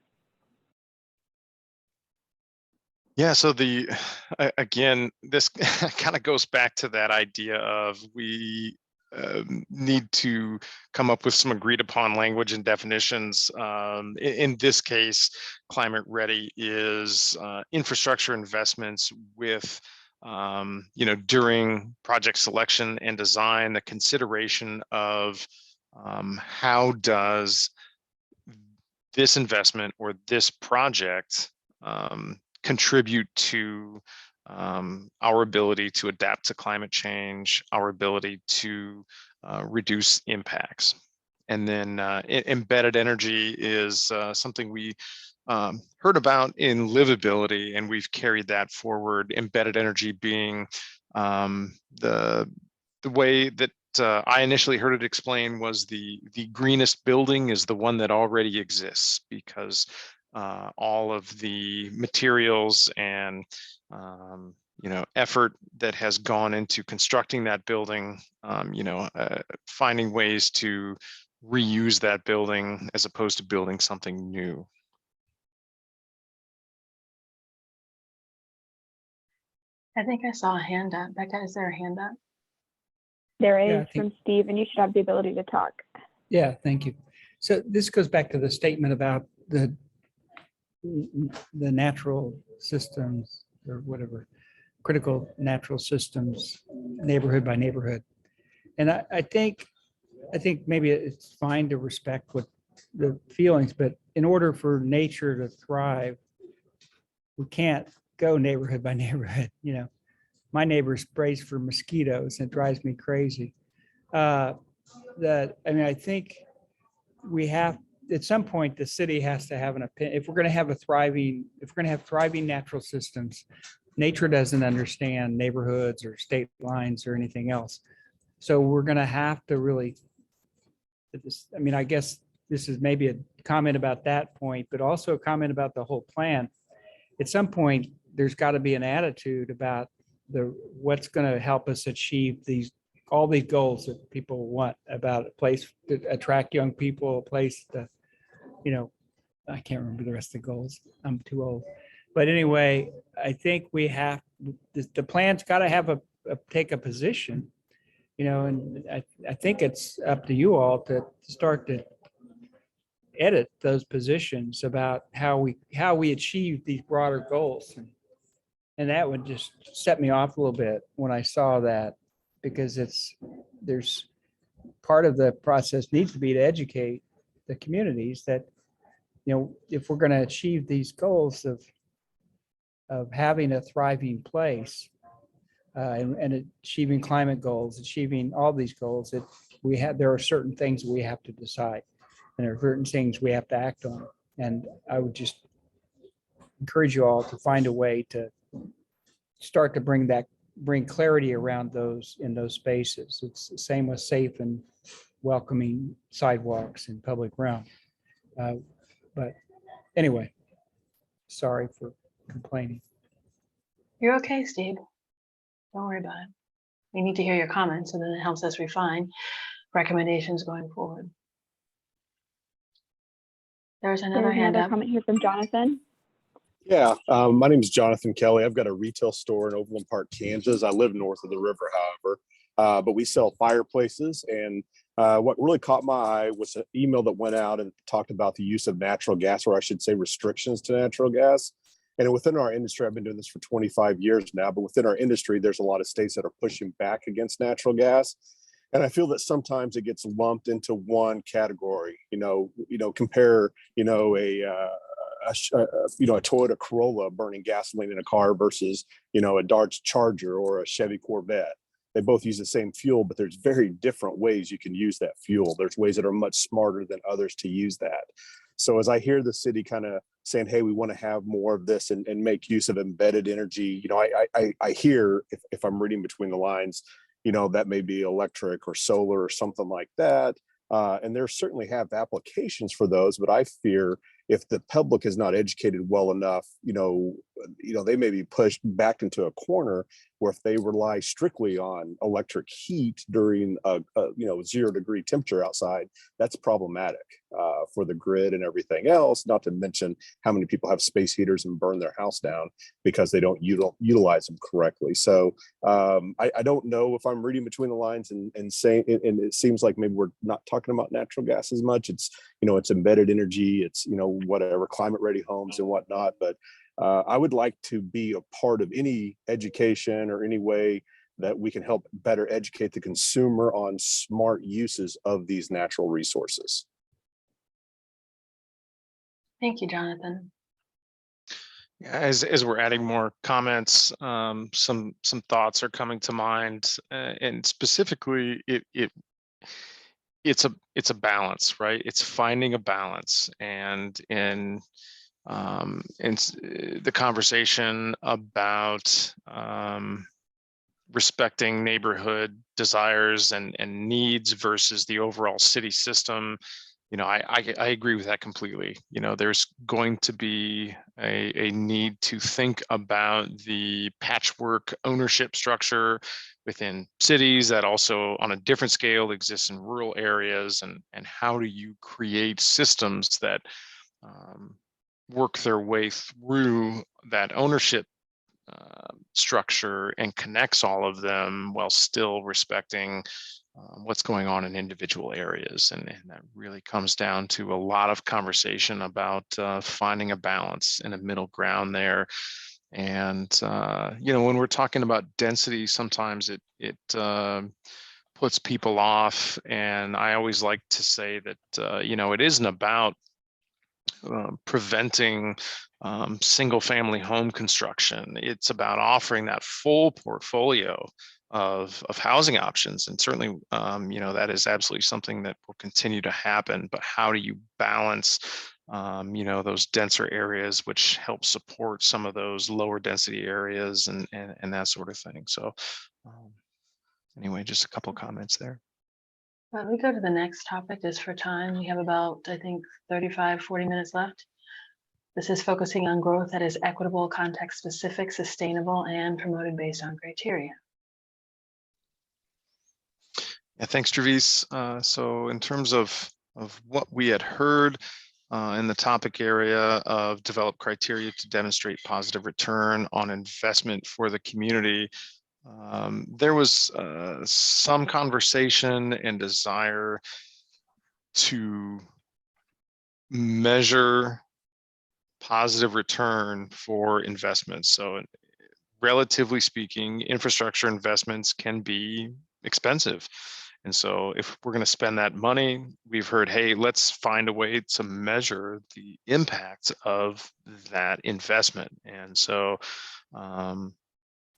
Yeah, so again, this kind of goes back to that idea of we need to come up with some agreed upon language and definitions. In this case, climate ready is infrastructure investments with, during project selection and design, the consideration of how does this investment or this project contribute to our ability to adapt to climate change, our ability to reduce impacts. And then embedded energy is something we heard about in livability, and we've carried that forward. Embedded energy being the way that I initially heard it explained was the greenest building is the one that already exists, because all of the materials and effort that has gone into constructing that building, finding ways to reuse that building as opposed to building something new. I think I saw a hand up. Becca, is there a hand up? There Yeah, I is think- from Steve, and you should have the ability to talk. Yeah, thank you. So this goes back to the statement about the natural systems or whatever, critical natural systems, neighborhood by neighborhood. And I think maybe it's fine to respect what the feelings, but in order for nature to thrive, we can't go neighborhood by neighborhood. My neighbor sprays for mosquitoes and it drives me crazy. I think we have, at some point, the city has to have an opinion. If we're going to have thriving natural systems, nature doesn't understand neighborhoods or state lines or anything else. So we're going to have to really, I guess this is maybe a comment about that point, but also a comment about the whole plan. At some point, there's got to be an attitude about what's going to help us achieve all these goals that people want, about a place to attract young people, a place to, I can't remember the rest of the goals. I'm too old. But anyway, I think we have, the plan's got to take a position, and I think it's up to you all to start to edit those positions about how we achieve these broader goals. And that would just set me off a little bit when I saw that, because there's part of the process needs to be to educate the communities that, if we're going to achieve these goals of having a thriving place and achieving climate goals, achieving all these goals, that there are certain things we have to decide, and there are certain things we have to act on. And I would just encourage you all to find a way to start to bring clarity around in those spaces. It's the same with safe and welcoming sidewalks in public realm. But anyway, sorry for complaining. You're okay, Steve. Don't worry about it. We need to hear your comments, and then it helps us refine recommendations going forward. There's another hand up. Comment here from Jonathan. Yeah, my name is Jonathan Kelly. I've got a retail store in Overland Park, Kansas. I live north of the river, however, but we sell fireplaces. And what really caught my eye was an email that went out and talked about the use of natural gas, or I should say restrictions to natural gas. And within our industry, I've been doing this for 25 years now, but within our industry, there's a lot of states that are pushing back against natural gas. And I feel that sometimes it gets lumped into one category, compare, a Toyota Corolla burning gasoline in a car versus, a Dodge Charger or a Chevy Corvette. They both use the same fuel, but there's very different ways you can use that fuel. There's ways that are much smarter than others to use that. So as I hear the city kind of saying, hey, we want to have more of this and make use of embedded energy, I hear, if I'm reading between the lines, that may be electric or solar or something like that. And there certainly have applications for those, but I fear if the public is not educated well enough, they may be pushed back into a corner where if they rely strictly on electric heat during a 0-degree temperature outside, that's problematic for the grid and everything else, not to mention how many people have space heaters and burn their house down because they don't utilize them correctly. So I don't know if I'm reading between the lines and saying, and it seems like maybe we're not talking about natural gas as much. It's, it's embedded energy, it's, whatever, climate ready homes and whatnot. But I would like to be a part of any education or any way that we can help better educate the consumer on smart uses of these natural resources. Thank you, Jonathan. As we're adding more comments, some thoughts are coming to mind, and specifically, it's a balance, right? It's finding a balance, and in the conversation about respecting neighborhood desires and needs versus the overall city system. I agree with that completely. There's going to be a need to think about the patchwork ownership structure within cities that also on a different scale exists in rural areas, and how do you create systems that work their way through that ownership structure and connects all of them while still respecting what's going on in individual areas. And that really comes down to a lot of conversation about finding a balance and a middle ground there. And, when we're talking about density, sometimes it puts people off. And I always like to say that, it isn't about preventing single family home construction. It's about offering that full portfolio of housing options. And certainly, that is absolutely something that will continue to happen. But how do you balance, those denser areas, which help support some of those lower density areas and that sort of thing. So anyway, just a couple of comments there. We go to the next topic just for time. We have about, I think, 35, 40 minutes left. This is focusing on growth that is equitable, context specific, sustainable, and promoted based on criteria. Yeah, thanks, Travis. So in terms of what we had heard in the topic area of develop criteria to demonstrate positive return on investment for the community, there was some conversation and desire to measure positive return for investments. So relatively speaking, infrastructure investments can be expensive. And so if we're going to spend that money, we've heard, hey, let's find a way to measure the impact of that investment. And so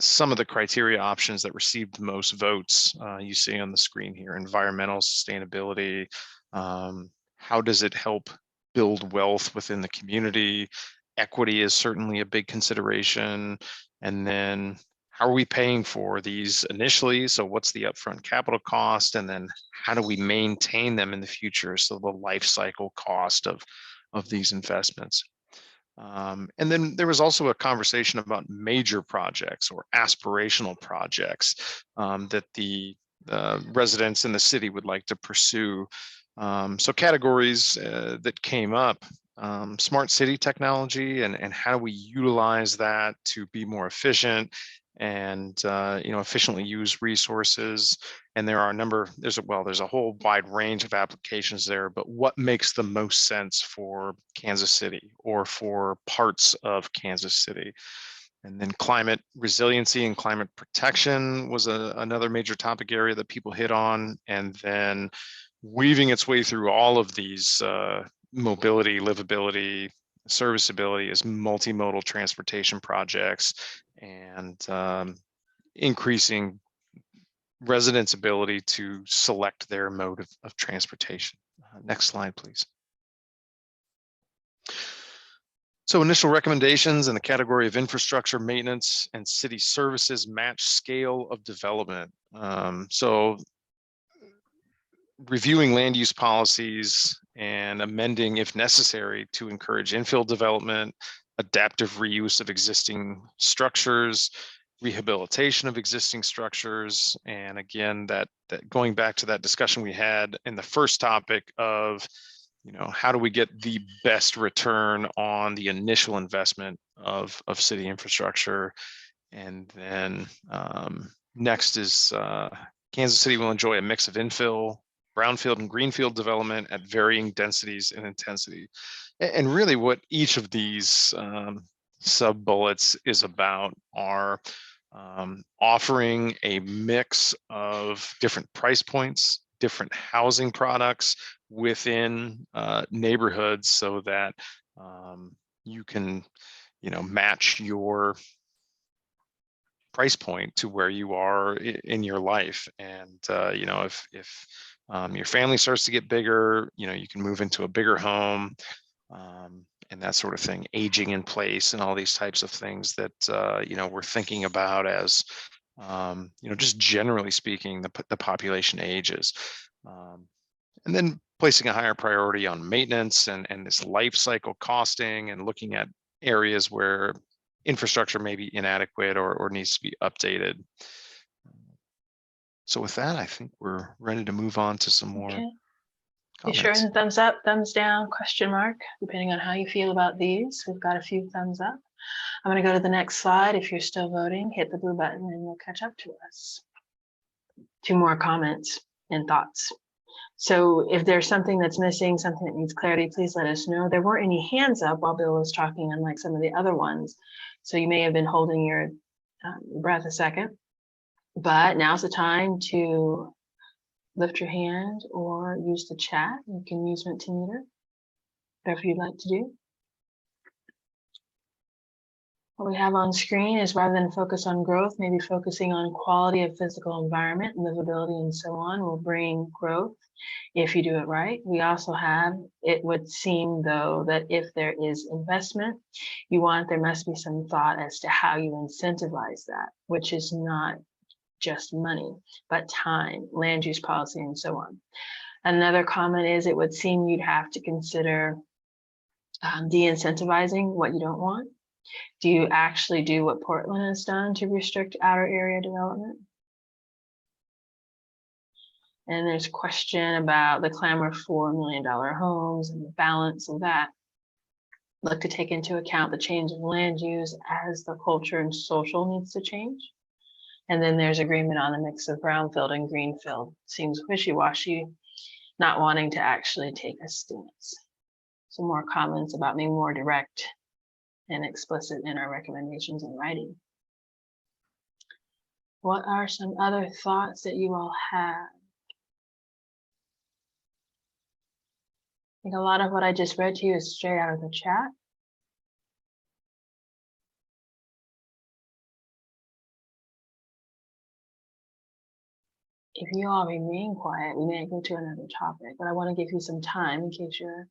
some of the criteria options that received the most votes, you see on the screen here: environmental sustainability, how does it help build wealth within the community? Equity is certainly a big consideration. And then how are we paying for these initially? So what's the upfront capital cost? And then how do we maintain them in the future? So the life cycle cost of these investments. And then there was also a conversation about major projects or aspirational projects that the residents in the city would like to pursue. So categories that came up: smart city technology, and how do we utilize that to be more efficient and efficiently use resources. And there are there's a whole wide range of applications there, but what makes the most sense for Kansas City or for parts of Kansas City? And then climate resiliency and climate protection was another major topic area that people hit on. And then weaving its way through all of these mobility, livability, serviceability is multimodal transportation projects and increasing residents' ability to select their mode of transportation. Next slide, please. So initial recommendations in the category of infrastructure maintenance and city services match scale of development. So reviewing land use policies and amending if necessary to encourage infill development, adaptive reuse of existing structures, rehabilitation of existing structures. And again, that going back to that discussion we had in the first topic of, how do we get the best return on the initial investment of city infrastructure? And then next is Kansas City will enjoy a mix of infill, brownfield and greenfield development at varying densities and intensity. And really what each of these sub bullets is about are offering a mix of different price points, different housing products within neighborhoods so that you can, match your price point to where you are in your life. And, if your family starts to get bigger, you can move into a bigger home and that sort of thing, aging in place and all these types of things that, we're thinking about as, just generally speaking, the population ages. And then placing a higher priority on maintenance and this life cycle costing and looking at areas where infrastructure may be inadequate or needs to be updated. So with that, I think we're ready to move on to some more Okay. You sure? comments. And thumbs up, thumbs down, question mark, depending on how you feel about these. We've got a few thumbs up. I'm going to go to the next slide. If you're still voting, hit the blue button and we'll catch up to us. 2 more comments and thoughts. So if there's something that's missing, something that needs clarity, please let us know. There weren't any hands up while Bill was talking, unlike some of the other ones. So you may have been holding your breath a second, but now's the time to lift your hand or use the chat. You can use Mentimeter, whatever you'd like to do. What we have on screen is, rather than focus on growth, maybe focusing on quality of physical environment, livability, and so on will bring growth if you do it right. We also have, it would seem though, that if there is investment, there must be some thought as to how you incentivize that, which is not just money, but time, land use policy, and so on. Another comment is, it would seem you'd have to consider de-incentivizing what you don't want. Do you actually do what Portland has done to restrict outer area development? And there's a question about the clamor for $1 million homes and the balance of that. Look to take into account the change of land use as the culture and social needs to change. And then there's agreement on the mix of brownfield and greenfield. Seems wishy-washy, not wanting to actually take a stance. Some more comments about being more direct and explicit in our recommendations in writing. What are some other thoughts that you all have? I think a lot of what I just read to you is straight out of the chat. If you all remain quiet, we may go to another topic, but I want to give you some time in case you're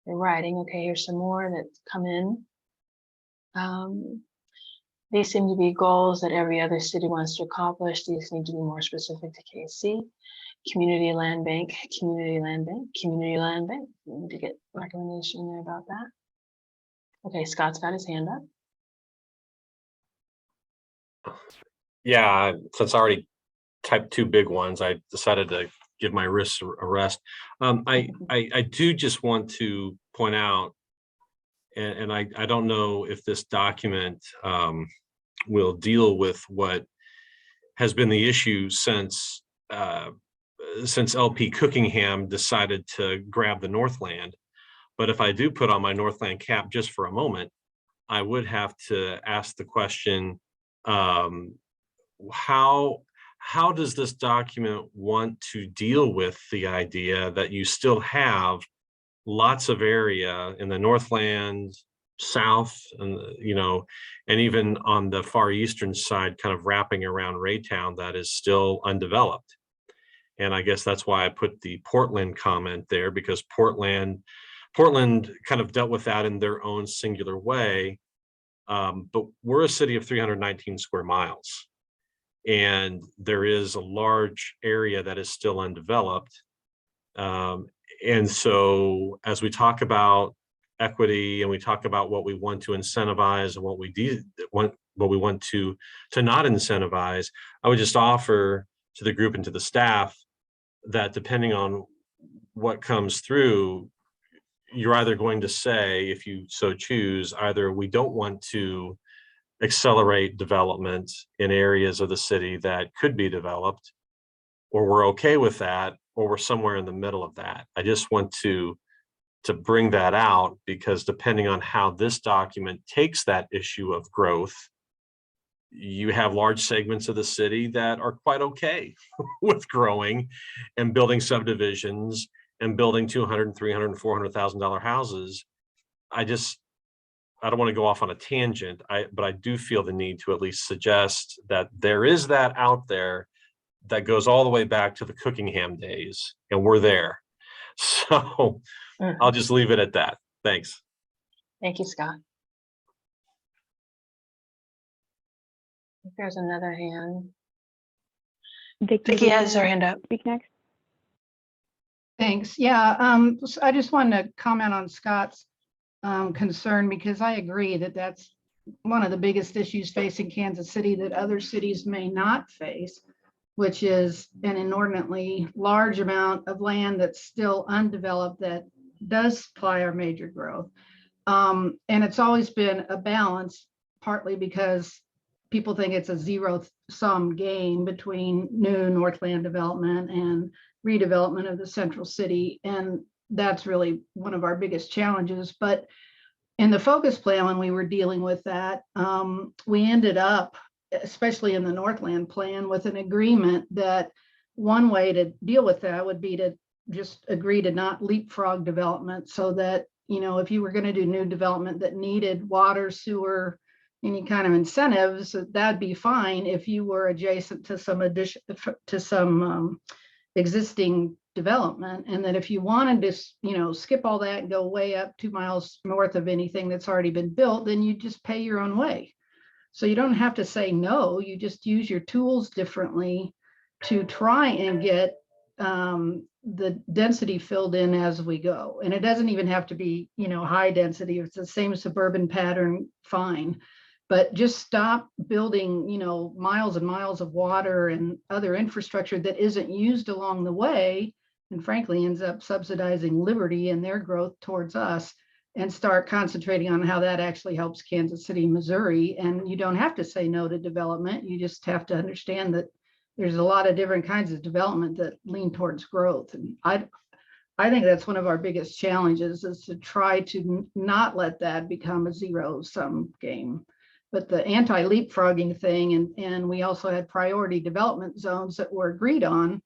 writing. Okay, here's some more that come in. These seem to be goals that every other city wants to accomplish. These need to be more specific to KC. Community land bank, community land bank, community land bank. We need to get recommendation there about that. Okay, Scott's got his hand up. Yeah, since I already typed 2 big ones, I decided to give my wrists a rest. I do just want to point out, and I don't know if this document will deal with what has been the issue since LP Cookingham decided to grab the Northland. But if I do put on my Northland cap just for a moment, I would have to ask the question, how does this document want to deal with the idea that you still have lots of area in the Northland, South, and and even on the far eastern side, kind of wrapping around Raytown, that is still undeveloped? And I guess that's why I put the Portland comment there, because Portland kind of dealt with that in their own singular way. But we're a city of 319 square miles. And there is a large area that is still undeveloped. And so as we talk about equity and we talk about what we want to incentivize and what we want to not incentivize, I would just offer to the group and to the staff that depending on what comes through, you're either going to say, if you so choose, either we don't want to accelerate development in areas of the city that could be developed, or we're okay with that, or we're somewhere in the middle of that. I just want to bring that out, because depending on how this document takes that issue of growth, you have large segments of the city that are quite okay with growing and building subdivisions and building $200,000, $300,000, $400,000 houses. I don't want to go off on a tangent, but I do feel the need to at least suggest that there is that out there that goes all the way back to the Cookingham days, and we're there. So I'll just leave it at that. Thanks. Thank you, Scott. I think there's another hand. Vicky has her hand up. Speak next. Thanks. Yeah, so I just wanted to comment on Scott's concern, because I agree that that's one of the biggest issues facing Kansas City that other cities may not face, which is an inordinately large amount of land that's still undeveloped that does supply our major growth. And it's always been a balance, partly because people think it's a zero-sum game between new Northland development and redevelopment of the central city. And that's really one of our biggest challenges. But in the focus plan, when we were dealing with that, we ended up, especially in the Northland plan, with an agreement that one way to deal with that would be to just agree to not leapfrog development, so that, you know, if you were going to do new development that needed water, sewer, any kind of incentives, that'd be fine if you were adjacent to some existing development. And that if you wanted to, you know, skip all that and go way up 2 miles north of anything that's already been built, then you just pay your own way. So you don't have to say no, you just use your tools differently to try and get the density filled in as we go. And it doesn't even have to be, you know, high density. If it's the same suburban pattern, fine. But just stop building, you know, miles and miles of water and other infrastructure that isn't used along the way, and frankly ends up subsidizing Liberty and their growth towards us, and start concentrating on how that actually helps Kansas City, Missouri. And you don't have to say no to development. You just have to understand that there's a lot of different kinds of development that lean towards growth. And I think that's one of our biggest challenges, is to try to not let that become a zero-sum game. But the anti-leapfrogging thing, and we also had priority development zones that were agreed on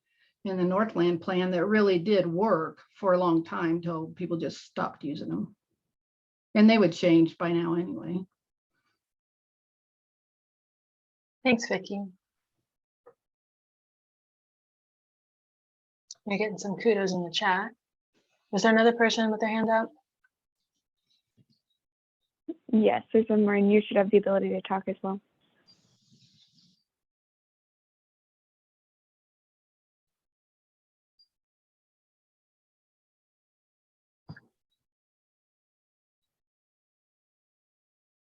in the Northland plan that really did work for a long time till people just stopped using them. And they would change by now anyway. Thanks, Vicki. You're getting some kudos in the chat. Was there another person with their hand up? Yes, there's one more, and you should have the ability to talk as well.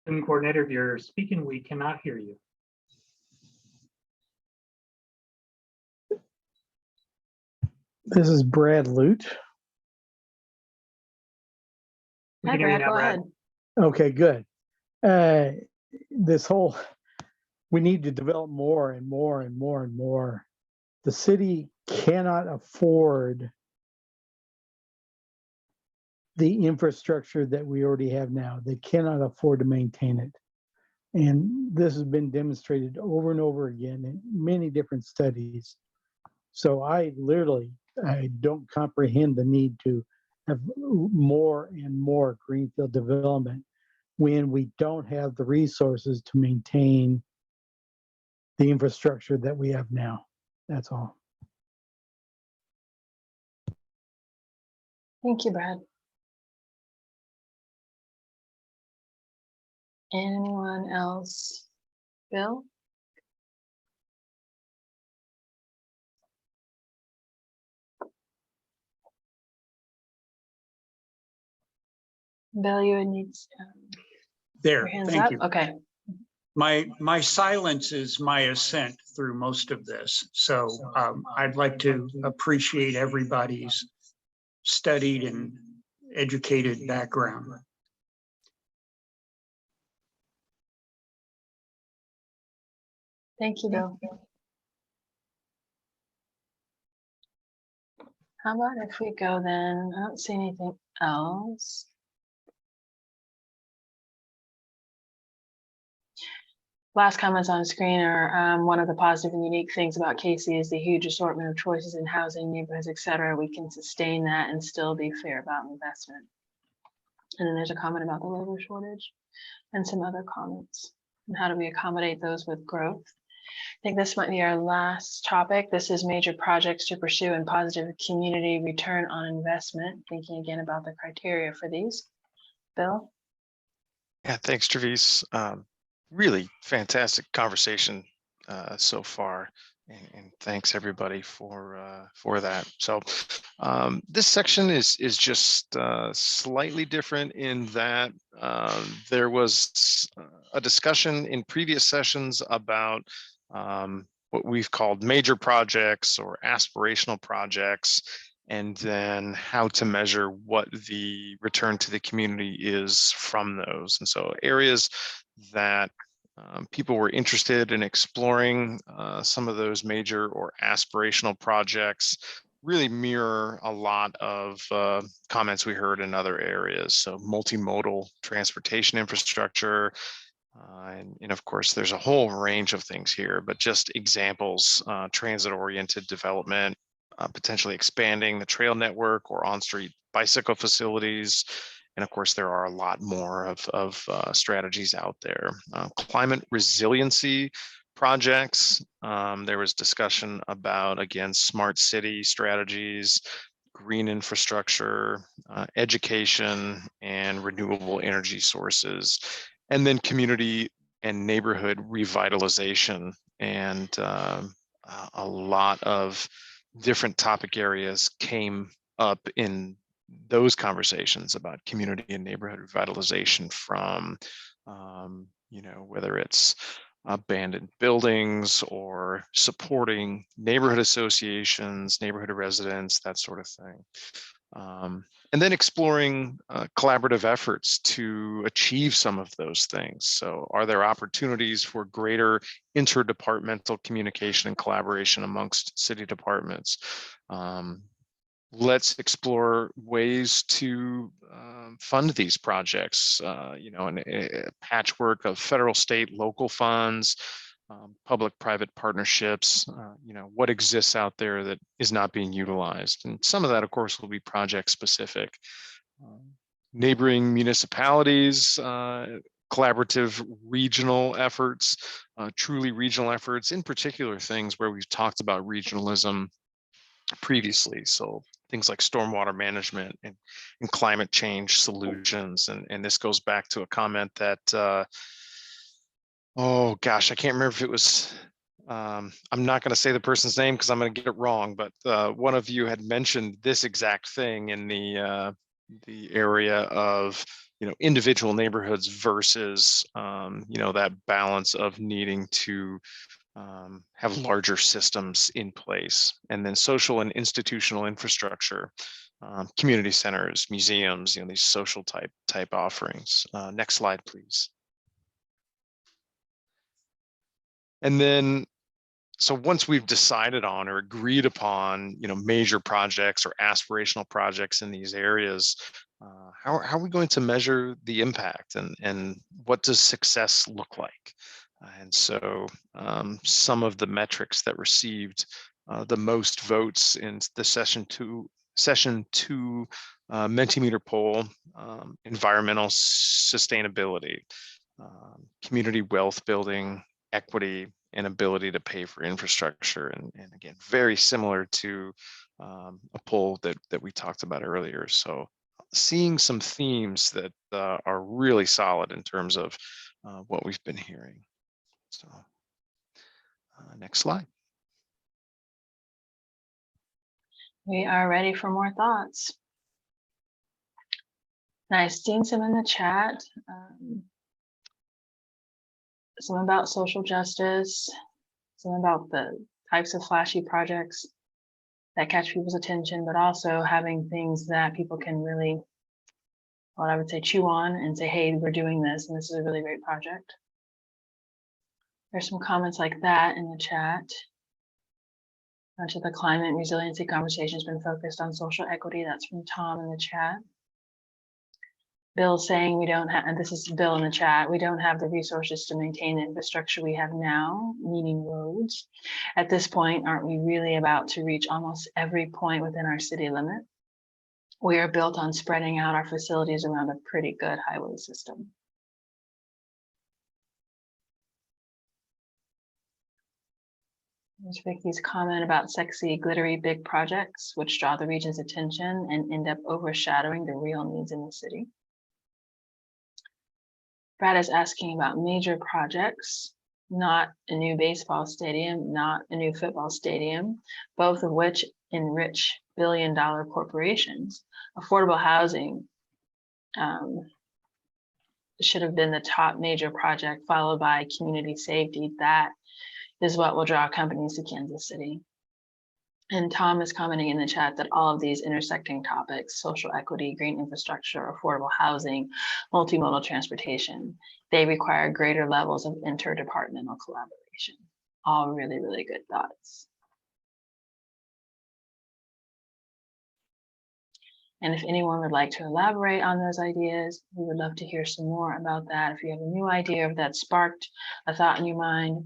Zoom coordinator, if you're speaking, we cannot hear you. This is Brad Lute. We Hi, can hear you Brad, now, go Brad. ahead. Okay, good. This whole, we need to develop more and more and more and more. The city cannot afford the infrastructure that we already have now. They cannot afford to maintain it. And this has been demonstrated over and over again in many different studies. So I don't comprehend the need to have more and more greenfield development when we don't have the resources to maintain the infrastructure that we have now. That's all. Thank you, Brad. Anyone else? Bill? Bill, you would need There, your hands thank up. you. Okay. My silence is my assent through most of this. So I'd like to appreciate everybody's studied and educated background. Thank you, Bill. How about if we go then? I don't see anything else. Last comments on screen are one of the positive and unique things about Casey is the huge assortment of choices in housing, neighborhoods, et cetera. We can sustain that and still be fair about investment. And then there's a comment about the labor shortage and some other comments. And how do we accommodate those with growth? I think this might be our last topic. This is major projects to pursue and positive community return on investment. Thinking again about the criteria for these. Bill? Yeah, thanks, Travis. Really fantastic conversation so far, and thanks everybody for that. So this section is just slightly different in that there was a discussion in previous sessions about what we've called major projects or aspirational projects, and then how to measure what the return to the community is from those. And so areas that people were interested in exploring some of those major or aspirational projects really mirror a lot of comments we heard in other areas. So multimodal transportation infrastructure, and of course, there's a whole range of things here, but just examples, transit-oriented development, potentially expanding the trail network or on-street bicycle facilities. And of course, there are a lot more of strategies out there. Climate resiliency projects. There was discussion about, again, smart city strategies, green infrastructure, education, and renewable energy sources. And then community and neighborhood revitalization. And a lot of different topic areas came up in those conversations about community and neighborhood revitalization, from whether it's abandoned buildings or supporting neighborhood associations, neighborhood residents, that sort of thing. And then exploring collaborative efforts to achieve some of those things. So are there opportunities for greater interdepartmental communication and collaboration amongst city departments? Let's explore ways to fund these projects, and a patchwork of federal, state, local funds, public-private partnerships, what exists out there that is not being utilized. And some of that, of course, will be project specific. Neighboring municipalities, collaborative regional efforts, truly regional efforts, in particular things where we've talked about regionalism previously. So things like stormwater management and climate change solutions. And this goes back to a comment that, oh gosh, I can't remember if it was, I'm not going to say the person's name because I'm going to get it wrong, but one of you had mentioned this exact thing in the area of, individual neighborhoods versus, that balance of needing to have larger systems in place. And then social and institutional infrastructure, community centers, museums, these social type offerings. Next slide, please. And then, so once we've decided on or agreed upon, major projects or aspirational projects in these areas, how are we going to measure the impact, and what does success look like? And so some of the metrics that received the most votes in the session two Mentimeter poll: environmental sustainability, community wealth building, equity, and ability to pay for infrastructure. And again, very similar to a poll that we talked about earlier. So seeing some themes that are really solid in terms of what we've been hearing. So next slide. We are ready for more thoughts. I've seen some in the chat. Some about social justice, some about the types of flashy projects that catch people's attention, but also having things that people can really, well, I would say chew on and say, hey, we're doing this and this is a really great project. There's some comments like that in the chat. Much of the climate and resiliency conversation has been focused on social equity. That's from Tom in the chat. Bill saying we don't have, and this is Bill in the chat, we don't have the resources to maintain the infrastructure we have now, meaning roads. At this point, aren't we really about to reach almost every point within our city limit? We are built on spreading out our facilities around a pretty good highway system. There's Vicky's comment about sexy, glittery, big projects, which draw the region's attention and end up overshadowing the real needs in the city. Brad is asking about major projects, not a new baseball stadium, not a new football stadium, both of which enrich billion-dollar corporations. Affordable housing should have been the top major project, followed by community safety. That is what will draw companies to Kansas City. And Tom is commenting in the chat that all of these intersecting topics, social equity, green infrastructure, affordable housing, multimodal transportation, they require greater levels of interdepartmental collaboration. All really, really good thoughts. And if anyone would like to elaborate on those ideas, we would love to hear some more about that. If you have a new idea or that sparked a thought in your mind,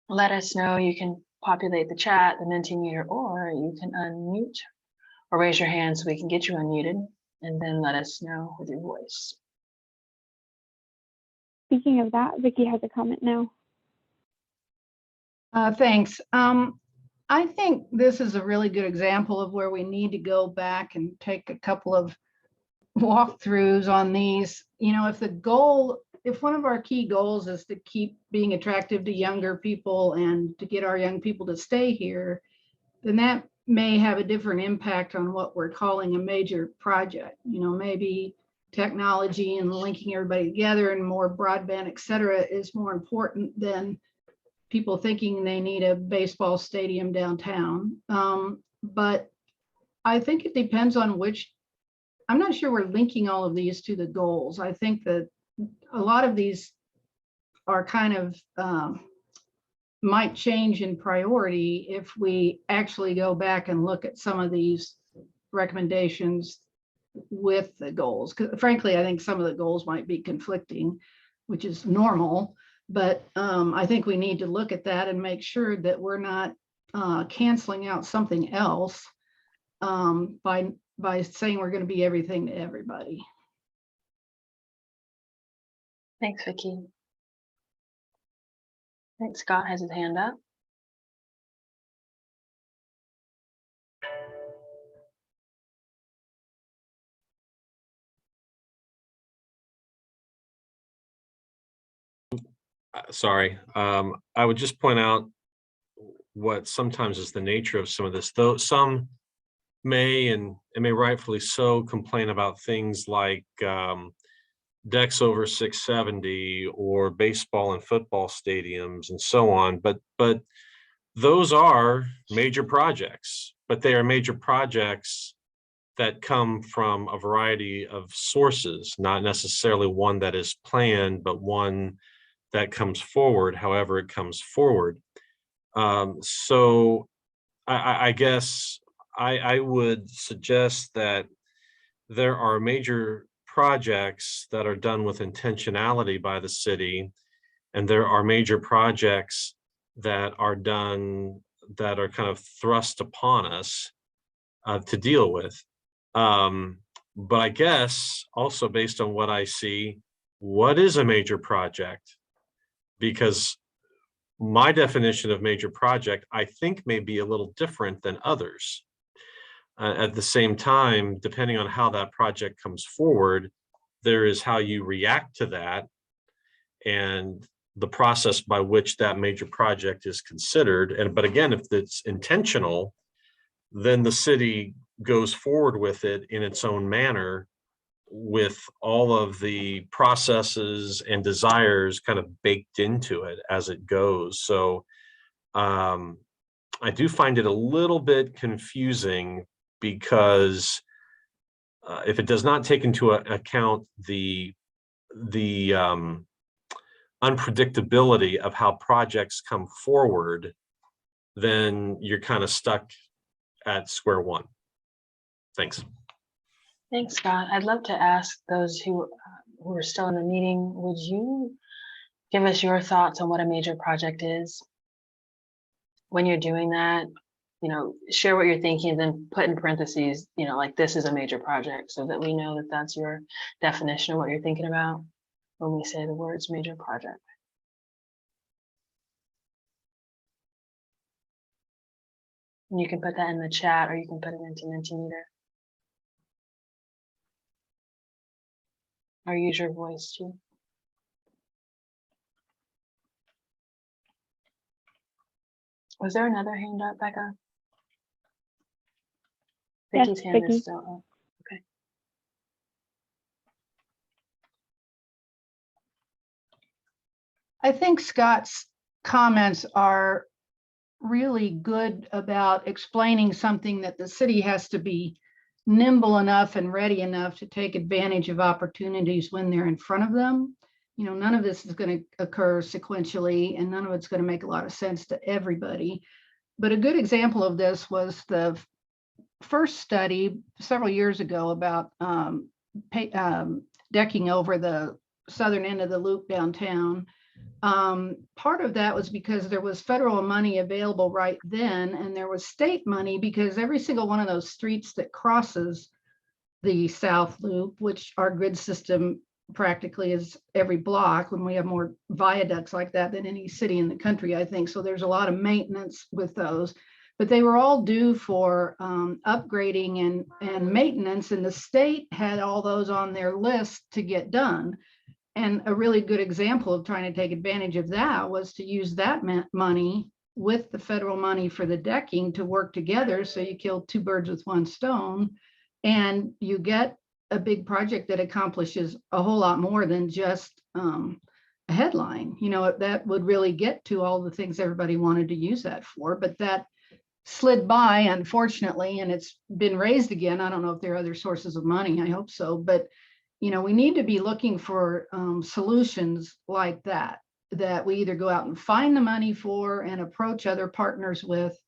let us know. You can populate the chat, the Mentimeter, or you can unmute or raise your hand so we can get you unmuted, and then let us know with your voice. Speaking of that, Vicky has a comment now. Thanks. I think this is a really good example of where we need to go back and take a couple of walkthroughs on these. You know, if one of our key goals is to keep being attractive to younger people and to get our young people to stay here, then that may have a different impact on what we're calling a major project. You know, maybe technology and linking everybody together and more broadband, et cetera, is more important than people thinking they need a baseball stadium downtown. But I think it depends on I'm not sure we're linking all of these to the goals. I think that a lot of these are kind of might change in priority if we actually go back and look at some of these recommendations with the goals. Because frankly, I think some of the goals might be conflicting, which is normal. But I think we need to look at that and make sure that we're not canceling out something else by saying we're going to be everything to everybody. Thanks, Vicky. I think Scott has his hand up. Sorry, I would just point out what sometimes is the nature of some of this, though some may rightfully so complain about things like decks over 670 or baseball and football stadiums and so on, but those are major projects, but they are major projects that come from a variety of sources, not necessarily one that is planned, but one that comes forward, however it comes forward. So I guess I would suggest that there are major projects that are done with intentionality by the city, and there are major projects that are done that are kind of thrust upon us to deal with. But I guess also based on what I see, what is a major project? Because my definition of major project, I think, may be a little different than others. At the same time, depending on how that project comes forward, there is how you react to that and the process by which that major project is considered. But again, if it's intentional, then the city goes forward with it in its own manner, with all of the processes and desires kind of baked into it as it goes. So I do find it a little bit confusing because if it does not take into account the unpredictability of how projects come forward, then you're kind of stuck at square one. Thanks. Thanks, Scott. I'd love to ask those who are still in the meeting, would you give us your thoughts on what a major project is? When you're doing that, share what you're thinking and then put in parentheses, like this is a major project so that we know that that's your definition of what you're thinking about when we say the words major project. And you can put that in the chat or you can put it into Mentimeter. Or use your voice too. Was there another hand up, Becca? Yes, Vicky's hand Vicky. is still up. Okay. I think Scott's comments are really good about explaining something that the city has to be nimble enough and ready enough to take advantage of opportunities when they're in front of them. None of this is going to occur sequentially and none of it's going to make a lot of sense to everybody. But a good example of this was the first study several years ago about decking over the southern end of the loop downtown. Part of that was because there was federal money available right then, and there was state money because every single one of those streets that crosses the South Loop, which our grid system practically is every block, when we have more viaducts like that than any city in the country, I think. So there's a lot of maintenance with those, but they were all due for upgrading and maintenance, and the state had all those on their list to get done. And a really good example of trying to take advantage of that was to use that money with the federal money for the decking to work together. So you kill two birds with one stone and you get a big project that accomplishes a whole lot more than just a headline. That would really get to all the things everybody wanted to use that for, but that slid by, unfortunately, and it's been raised again. I don't know if there are other sources of money. I hope so, but we need to be looking for solutions like that we either go out and find the money for and approach other partners with,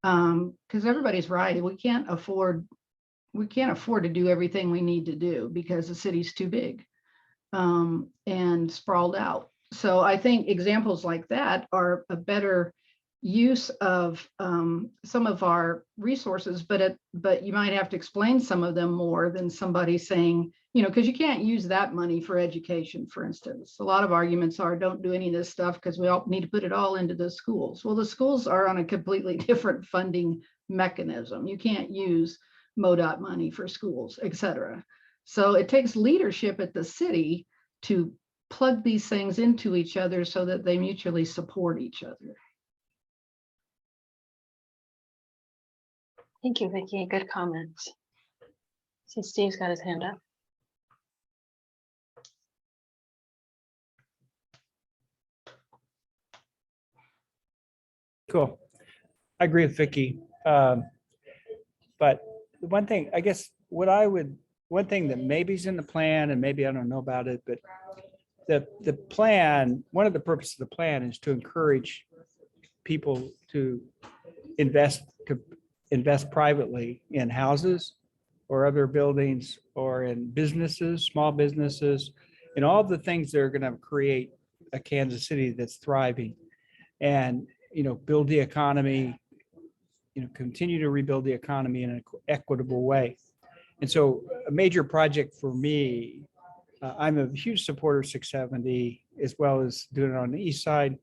because everybody's right. We can't afford to do everything we need to do because the city's too big and sprawled out. So I think examples like that are a better use of some of our resources, but you might have to explain some of them more than somebody saying, because you can't use that money for education, for instance. A lot of arguments are don't do any of this stuff because we all need to put it all into the schools. Well, the schools are on a completely different funding mechanism. You can't use MoDOT money for schools, et cetera. So it takes leadership at the city to plug these things into each other so that they mutually support each other. Thank you, Vicki. Good comments. See, Steve's got his hand up. Cool. I agree with Vicky. But one thing, I guess, one thing that maybe is in the plan, and maybe I don't know about it, but the plan, one of the purposes of the plan is to encourage people to invest privately in houses or other buildings or in businesses, small businesses, and all the things that are going to create a Kansas City that's thriving and, build the economy, continue to rebuild the economy in an equitable way. And so a major project for me, I'm a huge supporter of 670 as well as doing it on the east side,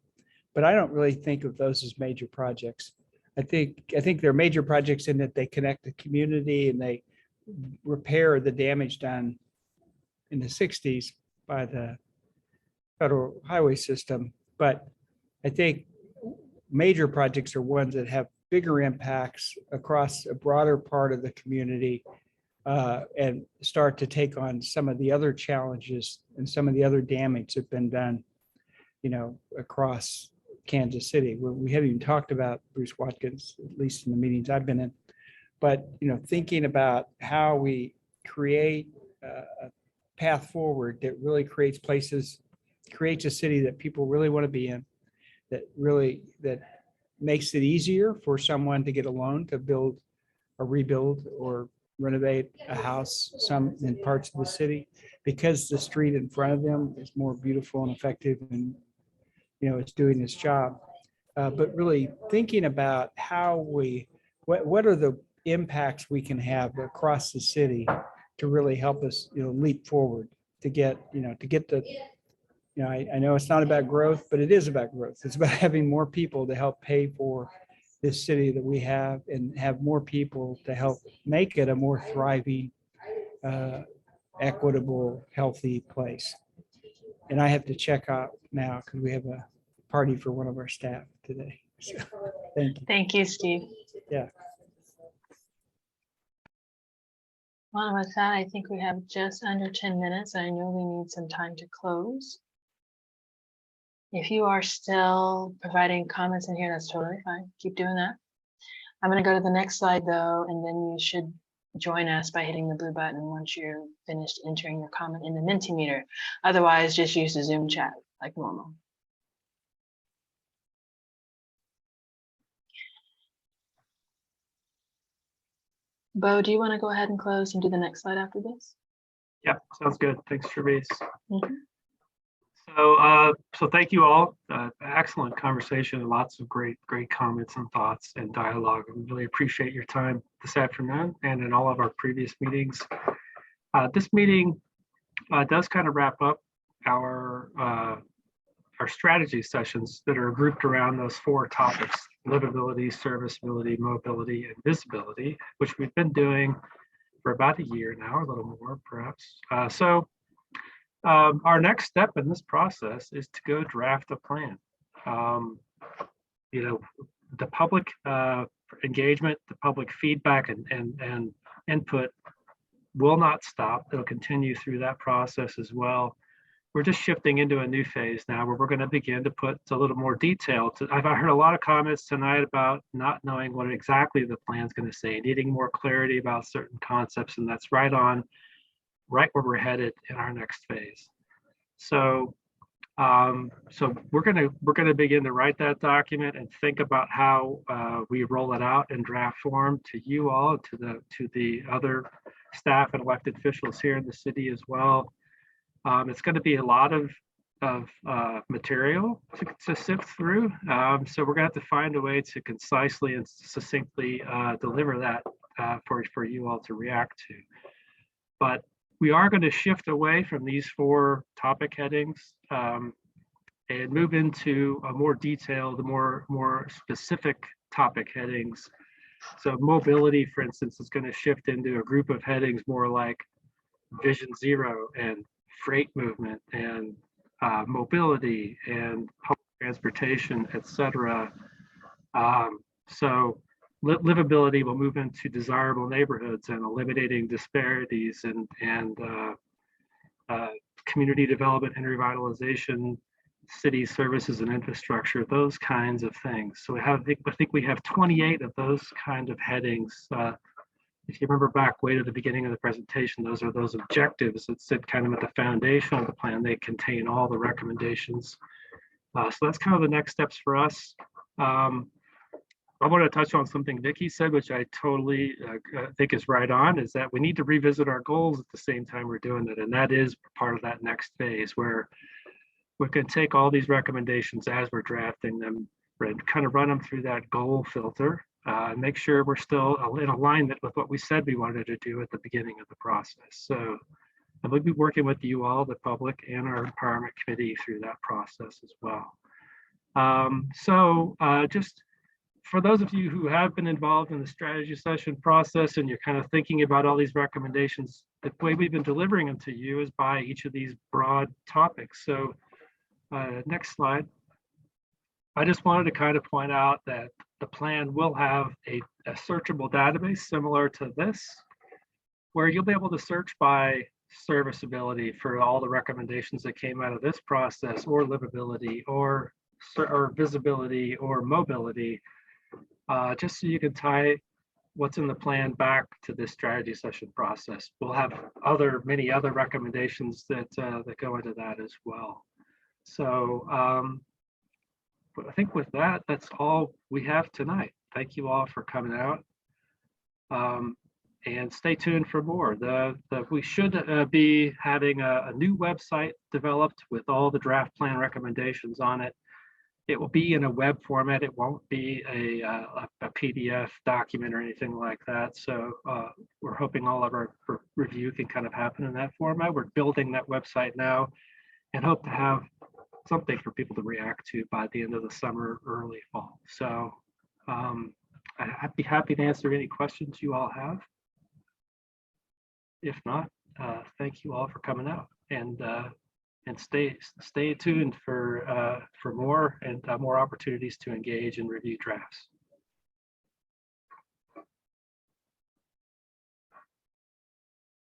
but I don't really think of those as major projects. I think they're major projects in that they connect the community and they repair the damage done in the 60s by the federal highway system. But I think major projects are ones that have bigger impacts across a broader part of the community and start to take on some of the other challenges and some of the other damage that's been done, across Kansas City. We haven't even talked about Bruce Watkins, at least in the meetings I've been in. But, thinking about how we create a path forward that really creates a city that people really want to be in, that makes it easier for someone to get a loan to build or rebuild or renovate a house in parts of the city, because the street in front of them is more beautiful and effective and, it's doing its job. But really thinking about what are the impacts we can have across the city to really help us, leap forward to get I know it's not about growth, but it is about growth. It's about having more people to help pay for this city that we have, and have more people to help make it a more thriving, equitable, healthy place. And I have to check out now because we have a party for one of our staff today. So, thank you. Thank you, Steve. Yeah. Well, with that, I think we have just under 10 minutes. I know we need some time to close. If you are still providing comments in here, that's totally fine. Keep doing that. I'm going to go to the next slide though, and then you should join us by hitting the blue button once you're finished entering your comment in the Mentimeter. Otherwise, just use the Zoom chat like normal. Bo, do you want to go ahead and close and do the next slide after this? Yeah, sounds good. Thanks, Travis. Mhm. So thank you all. Excellent conversation. Lots of great comments and thoughts and dialogue. I really appreciate your time this afternoon and in all of our previous meetings. This meeting does kind of wrap up our strategy sessions that are grouped around those 4 topics: livability, serviceability, mobility, and visibility, which we've been doing for about a year now, a little more perhaps. Our next step in this process is to go draft a plan. The public engagement, the public feedback and input will not stop. It'll continue through that process as well. We're just shifting into a new phase now where we're going to begin to put a little more detail. I've heard a lot of comments tonight about not knowing what exactly the plan's going to say, needing more clarity about certain concepts, and that's right where we're headed in our next phase. So we're going to begin to write that document and think about how we roll it out in draft form to you all, to the other staff and elected officials here in the city as well. It's going to be a lot of material to sift through. So we're going to have to find a way to concisely and succinctly deliver that for you all to react to. But we are going to shift away from these 4 topic headings and move into a more detailed, more specific topic headings. So mobility, for instance, is going to shift into a group of headings more like Vision Zero and freight movement and mobility and public transportation, etc. So livability will move into desirable neighborhoods and eliminating disparities and community development and revitalization, city services and infrastructure, those kinds of things. So I think we have 28 of those kind of headings. If you remember back way to the beginning of the presentation, those are those objectives that sit kind of at the foundation of the plan. They contain all the recommendations. So that's kind of the next steps for us. I want to touch on something Vicki said, which I totally think is right on, is that we need to revisit our goals at the same time we're doing it. And that is part of that next phase where we can take all these recommendations as we're drafting them and kind of run them through that goal filter. And make sure we're still in alignment with what we said we wanted to do at the beginning of the process. So and we'll be working with you all, the public and our empowerment committee through that process as well. Just for those of you who have been involved in the strategy session process and you're kind of thinking about all these recommendations, the way we've been delivering them to you is by each of these broad topics. So next slide. I just wanted to kind of point out that the plan will have a searchable database similar to this. where you'll be able to search by serviceability for all the recommendations that came out of this process, or livability, or visibility, or mobility, just so you can tie what's in the plan back to this strategy session process. We'll have many other recommendations that go into that as well. So but I think with that, that's all we have tonight. Thank you all for coming out. And stay tuned for more. We should be having a new website developed with all the draft plan recommendations on it. It will be in a web format. It won't be a PDF document or anything like that. So we're hoping all of our review can kind of happen in that format. We're building that website now and hope to have something for people to react to by the end of the summer, early fall. So I'd be happy to answer any questions you all have. If not, thank you all for coming out, and stay tuned for more and more opportunities to engage and review drafts.